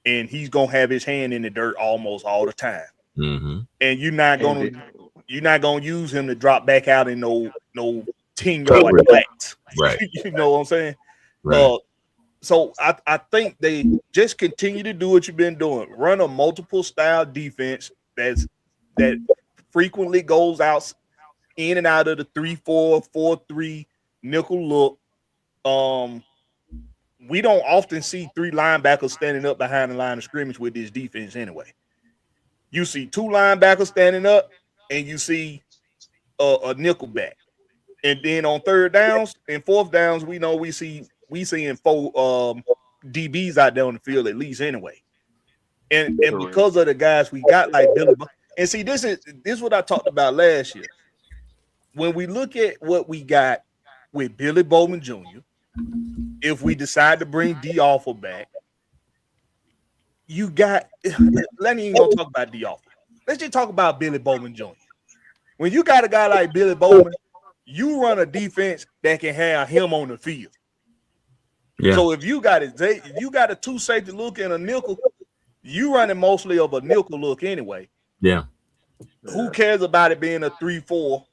and he's gonna have his hand in the dirt almost all the time. And you're not gonna use him to drop back out in no 10-yard flats. Right. You know what I'm saying? Right. So I think they just continue to do what you've been doing. Run a multiple style defense that frequently goes out in and out of the 3-4, 4-3 nickel look. We don't often see three linebackers standing up behind the line of scrimmage with this defense anyway. You see two linebackers standing up, and you see a nickel back. And then on third downs and fourth downs, we seeing four DBs out there on the field at least anyway. And because of the guys we got, like Billy, and see, this is what I talked about last year. When we look at what we got with Billy Bowman Jr., if we decide to bring D Alpha back, you got, let me even go talk about D Alpha. Let's just talk about Billy Bowman Jr. When you got a guy like Billy Bowman, you run a defense that can have him on the field. Yeah. So if you got a two safety look and a nickel, you running mostly of a nickel look anyway. Yeah. Who cares about it being a 3-4?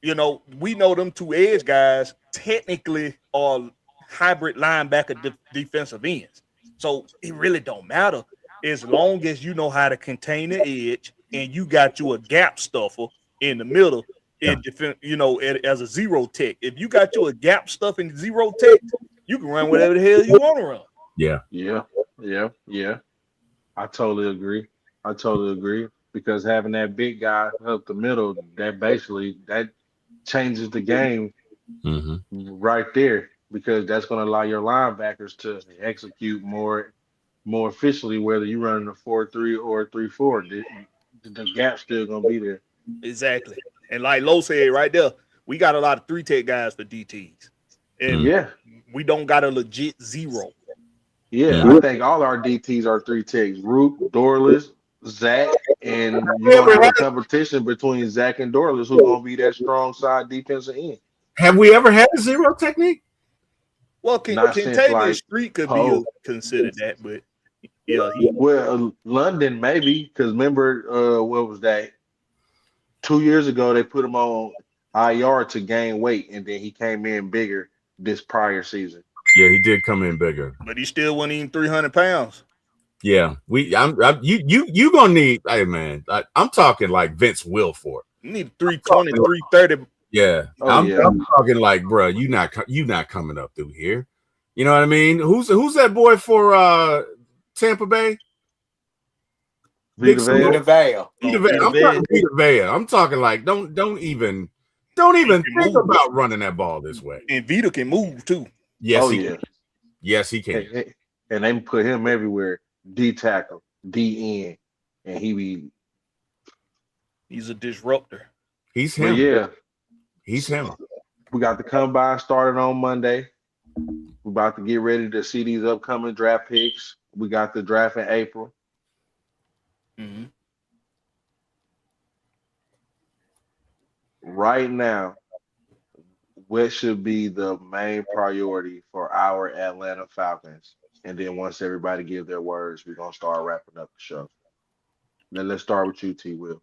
You know, we know them two edge guys technically are hybrid linebacker defensive ends. So it really don't matter as long as you know how to contain the edge and you got you a gap stuffer in the middle. Yeah. As a zero tech. If you got you a gap stuff in zero tech, you can run whatever the hell you want to run. Yeah. I totally agree. Because having that big guy up the middle, that changes the game right there, because that's going to allow your linebackers to execute more efficiently, whether you're running a 4-3 or a 3-4. The gap's still going to be there. Exactly. And like Lowe said right there, we got a lot of 3-tech guys for DTs. And Yeah. we don't got a legit zero. Yeah, I think all our DTs are 3-techs. Rook, Dorless, Zach, and you're gonna have a competition between Zach and Dorless who's gonna be that strong side defensive end. Have we ever had a zero technique? Well, Not since Contagious like Street could Poe. be considered that, but yeah, Well, London maybe because remember what was that? 2 years ago they put him on IR to gain weight, and then he came in bigger this prior season. Yeah, he did come in bigger. but he still wasn't even 300 pounds. Yeah, you gonna need. Hey man, I'm talking like Vince Wilfork. You need 320, 330. Yeah, Oh, I'm yeah. talking like, bro, you not coming up through here. You know what I mean? Who's that boy for Tampa Bay? Vita Vita Vea. Vea. Vita Vea. I'm talking Vita Vea. I'm talking like don't even think about running that ball this way. And Vita can move too. Yes, Oh he yeah. can. Yes, he can. And they put him everywhere. D tackle, D end, and He's a disruptor. He's but him. yeah, He's him. we got the combine started on Monday. We're about to get ready to see these upcoming draft picks. We got the draft in April. Mm-hmm. Right now, what should be the main priority for our Atlanta Falcons? And then once everybody give their words, we're gonna start wrapping up the show. Then let's start with you, T. Will.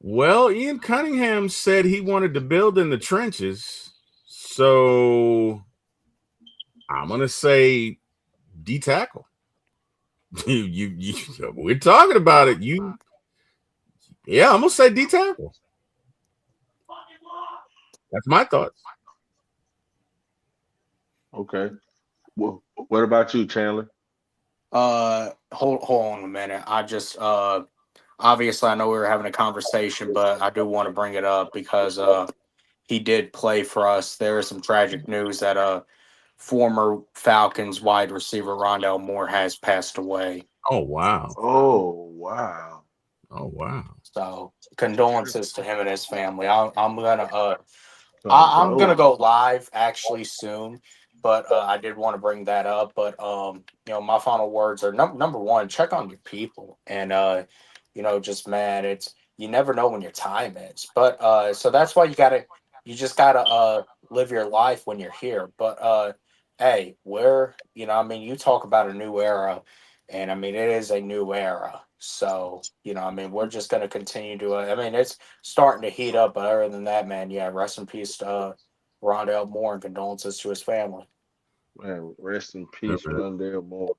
Well, Ian Cunningham said he wanted to build in the trenches. So I'm gonna say D tackle. you we're talking about it. I'm gonna say D tackle. That's my thoughts. Okay. Well, what about you, Chandler? Hold on a minute. I just obviously I know we were having a conversation, but I do want to bring it up because he did play for us. There is some tragic news that former Falcons wide receiver Rondell Moore has passed away. Oh wow. Oh wow. Oh wow. So condolences to him and his family. I'm gonna go live actually soon, but I did want to bring that up. But my final words are number one: check on your people, and just man, it's you never know when your time is. But so that's why you just gotta live your life when you're here. But hey, you talk about a new era, and I mean it is a new era. So, we're just going to continue to, it's starting to heat up. But other than that, man, yeah, rest in peace to Rondell Moore and condolences to his family. Man, rest in peace, Rondell Moore.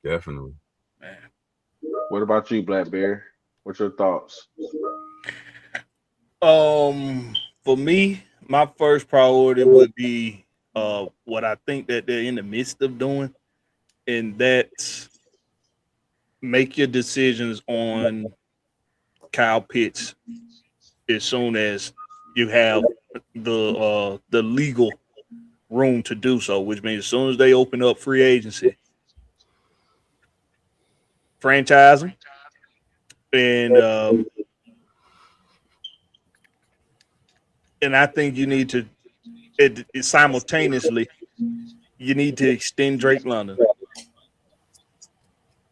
Definitely. Man. What about you, Black Bear? What's your thoughts? For me, my first priority would be what I think that they're in the midst of doing, and that's make your decisions on Kyle Pitts as soon as you have the legal room to do so, which means as soon as they open up free agency, franchising, and I think you need to simultaneously you need to extend Drake London.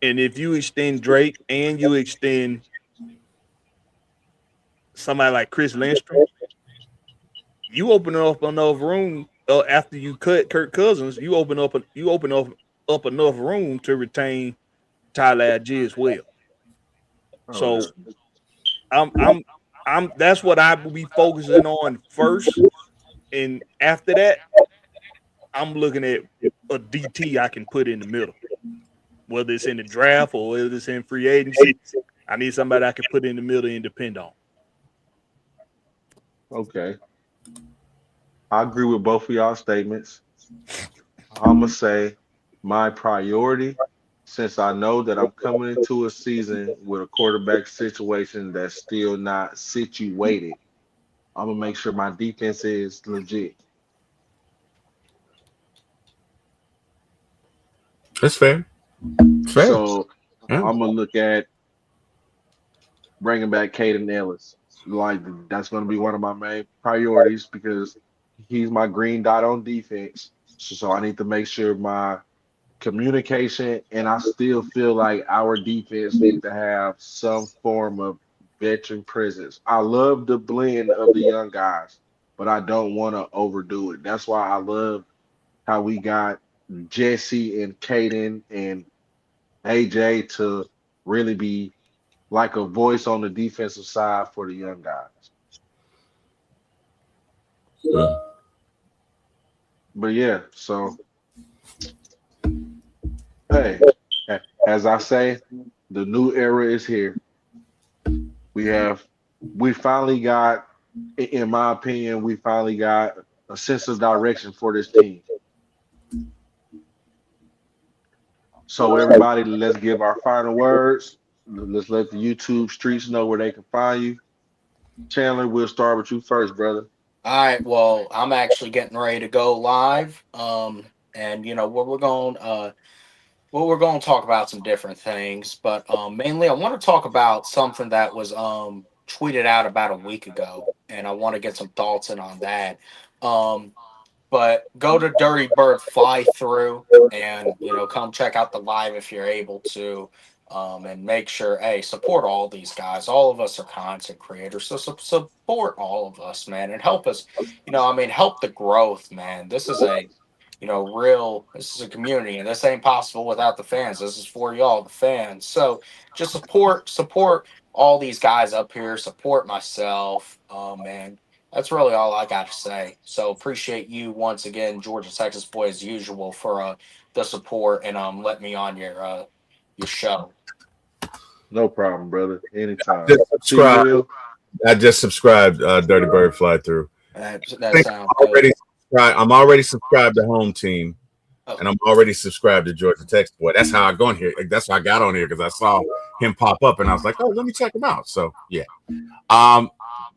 And if you extend Drake and you extend somebody like Chris Lindstrom, you open up enough room after you cut Kirk Cousins. You open up enough room to retain Tyler Algier as well. So I'm that's what I will be focusing on first, and after that, I'm looking at a DT I can put in the middle. Whether it's in the draft or whether it's in free agency, I need somebody I can put in the middle and depend on. Okay. I agree with both of y'all statements. I'm going to say my priority, since I know that I'm coming into a season with a quarterback situation that's still not situated, I'm going to make sure my defense is legit. That's fair. So I'm going to look at bringing back Caden Ellis. Like that's going to be one of my main priorities because he's my green dot on defense. So I need to make sure my communication, and I still feel like our defense need to have some form of veteran presence. I love the blend of the young guys, but I don't want to overdo it. That's why I love how we got Jesse and Caden and AJ to really be like a voice on the defensive side for the young guys. But yeah, so hey, as I say, the new era is here. We finally got, in my opinion, we finally got a sense of direction for this team. So everybody, let's give our final words. Let's let the YouTube streets know where they can find you. Chandler, we'll start with you first, brother. All right. Well, I'm actually getting ready to go live. And we're going to talk about some different things, but mainly I want to talk about something that was tweeted out about a week ago, and I want to get some thoughts in on that. But go to Dirty Bird Fly Through and come check out the live if you're able to. And make sure, hey, support all these guys. All of us are content creators, so support all of us, man, and help us. Help the growth, man. This is this is a community, and this ain't possible without the fans. This is for y'all, the fans. So just support all these guys up here. Support myself, man. That's really all I got to say. So appreciate you once again, Georgia Texas boy, as usual, for the support and let me on your show. No problem, brother. Anytime. Just subscribe. I just subscribed. Dirty Bird Fly Through. That sounds good. I'm already subscribed to Home Team, and I'm already subscribed to Georgia Texas boy. That's how I got on here. That's how I got on here because I saw him pop up, and I was like, "Oh, let me check him out." So yeah.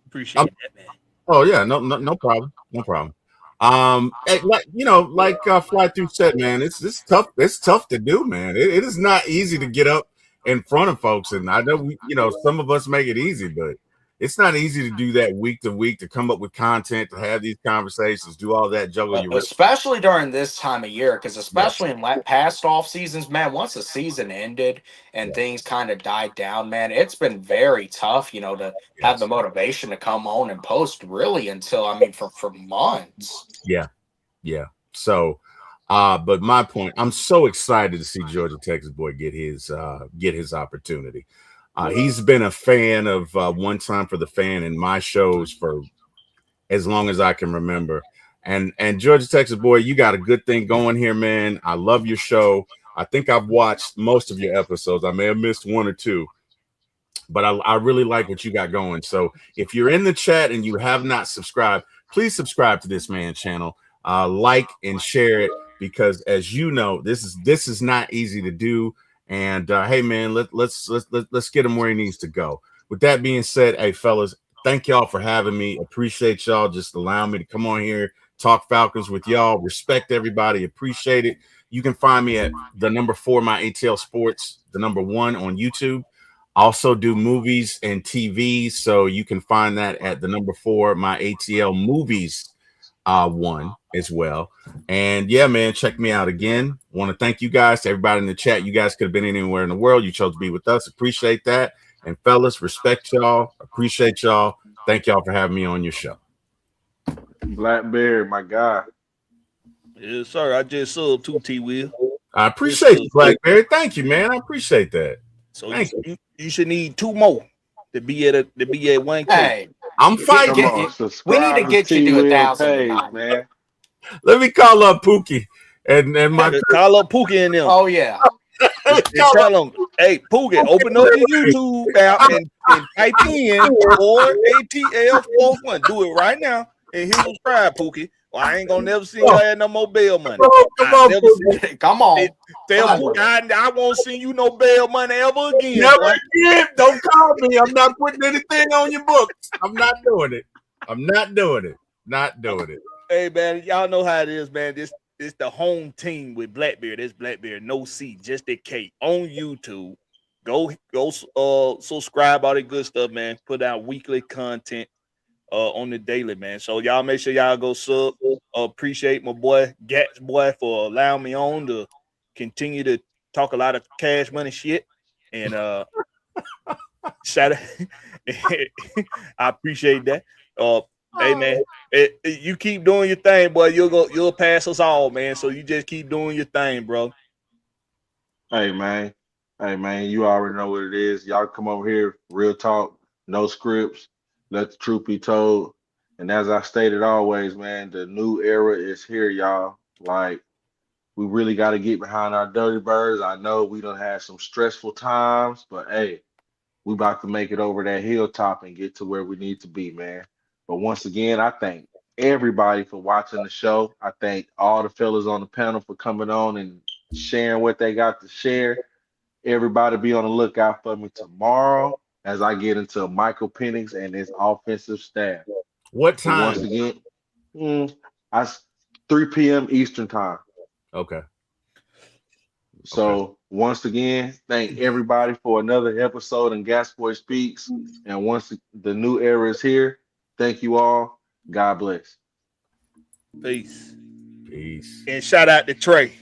Appreciate that, man. Oh yeah, no problem, no problem. Like Fly Through said, man, it's tough. It's tough to do, man. It is not easy to get up in front of folks, and I know some of us make it easy, but it's not easy to do that week to week, to come up with content, to have these conversations, do all that, juggle your especially during this time of year, because especially in past off seasons, man, once the season ended and things kind of died down, man, it's been very tough, to have the motivation to come on and post really until for months. Yeah. So but my point, I'm so excited to see Georgia Texas boy get his opportunity. He's been a fan of One Time for the Fan in my shows for as long as I can remember. And Georgia Texas boy, you got a good thing going here, man. I love your show. I think I've watched most of your episodes. I may have missed one or two, but I really like what you got going. So if you're in the chat and you have not subscribed, please subscribe to this man's channel. Like and share it, because as you know, this is not easy to do. And hey, man, let's get him where he needs to go. With that being said, hey, fellas, thank y'all for having me. Appreciate y'all just allowing me to come on here, talk Falcons with y'all. Respect everybody. Appreciate it. You can find me at the number 4 My ATL Sports, the number 1 on YouTube. Also do movies and TV, so you can find that at the number 4 My ATL Movies 1 as well. And yeah, man, check me out again. Want to thank you guys, to everybody in the chat. You guys could have been anywhere in the world. You chose to be with us. Appreciate that. And fellas, respect y'all. Appreciate y'all. Thank y'all for having me on your show. Blackberry, my guy. Yes, sir. I just subbed to T-Will. I appreciate you, Blackberry. Thank you, man. I appreciate that. So you should need 2 more to be at 1K. Hey, I'm fighting. We need to get you to 1,000, man. Let me call up Pookie and my call up Pookie and them. Oh yeah. Tell them, hey Pookie, open up your YouTube app and type in or ATL41. Do it right now and hit subscribe, Pookie. Well, I ain't gonna never see you have no more bail money. Come on. Tell Pookie, I won't send you no bail money ever again. Never again. Don't call me. I'm not putting anything on your books. I'm not doing it. Not doing it. Hey man, y'all know how it is, man. This is the Home Team with Blackbeard. This Blackbeard, no C, just a K on YouTube. Go subscribe, all that good stuff, man. Put out weekly content on the daily, man. So y'all make sure y'all go sub. Appreciate my boy Gats boy for allowing me on to continue to talk a lot of cash money shit. And shout out, I appreciate that. Hey man, you keep doing your thing, boy. You'll pass us all, man. So you just keep doing your thing, bro. Hey man, you already know what it is. Y'all come over here, real talk, no scripts, let the truth be told. And as I stated always, man, the new era is here, y'all. Like, we really got to get behind our dirty birds. I know we done had some stressful times, but hey, we about to make it over that hilltop and get to where we need to be, man. But once again, I thank everybody for watching the show. I thank all the fellas on the panel for coming on and sharing what they got to share. Everybody be on the lookout for me tomorrow as I get into Michael Penix and his offensive staff. What But once time? again, 3 p.m. Eastern time. Okay. So once again, thank everybody for another episode in Gas Boy Speaks. And once the new era is here, thank you all. God bless. Peace. Peace. And shout out to Trey.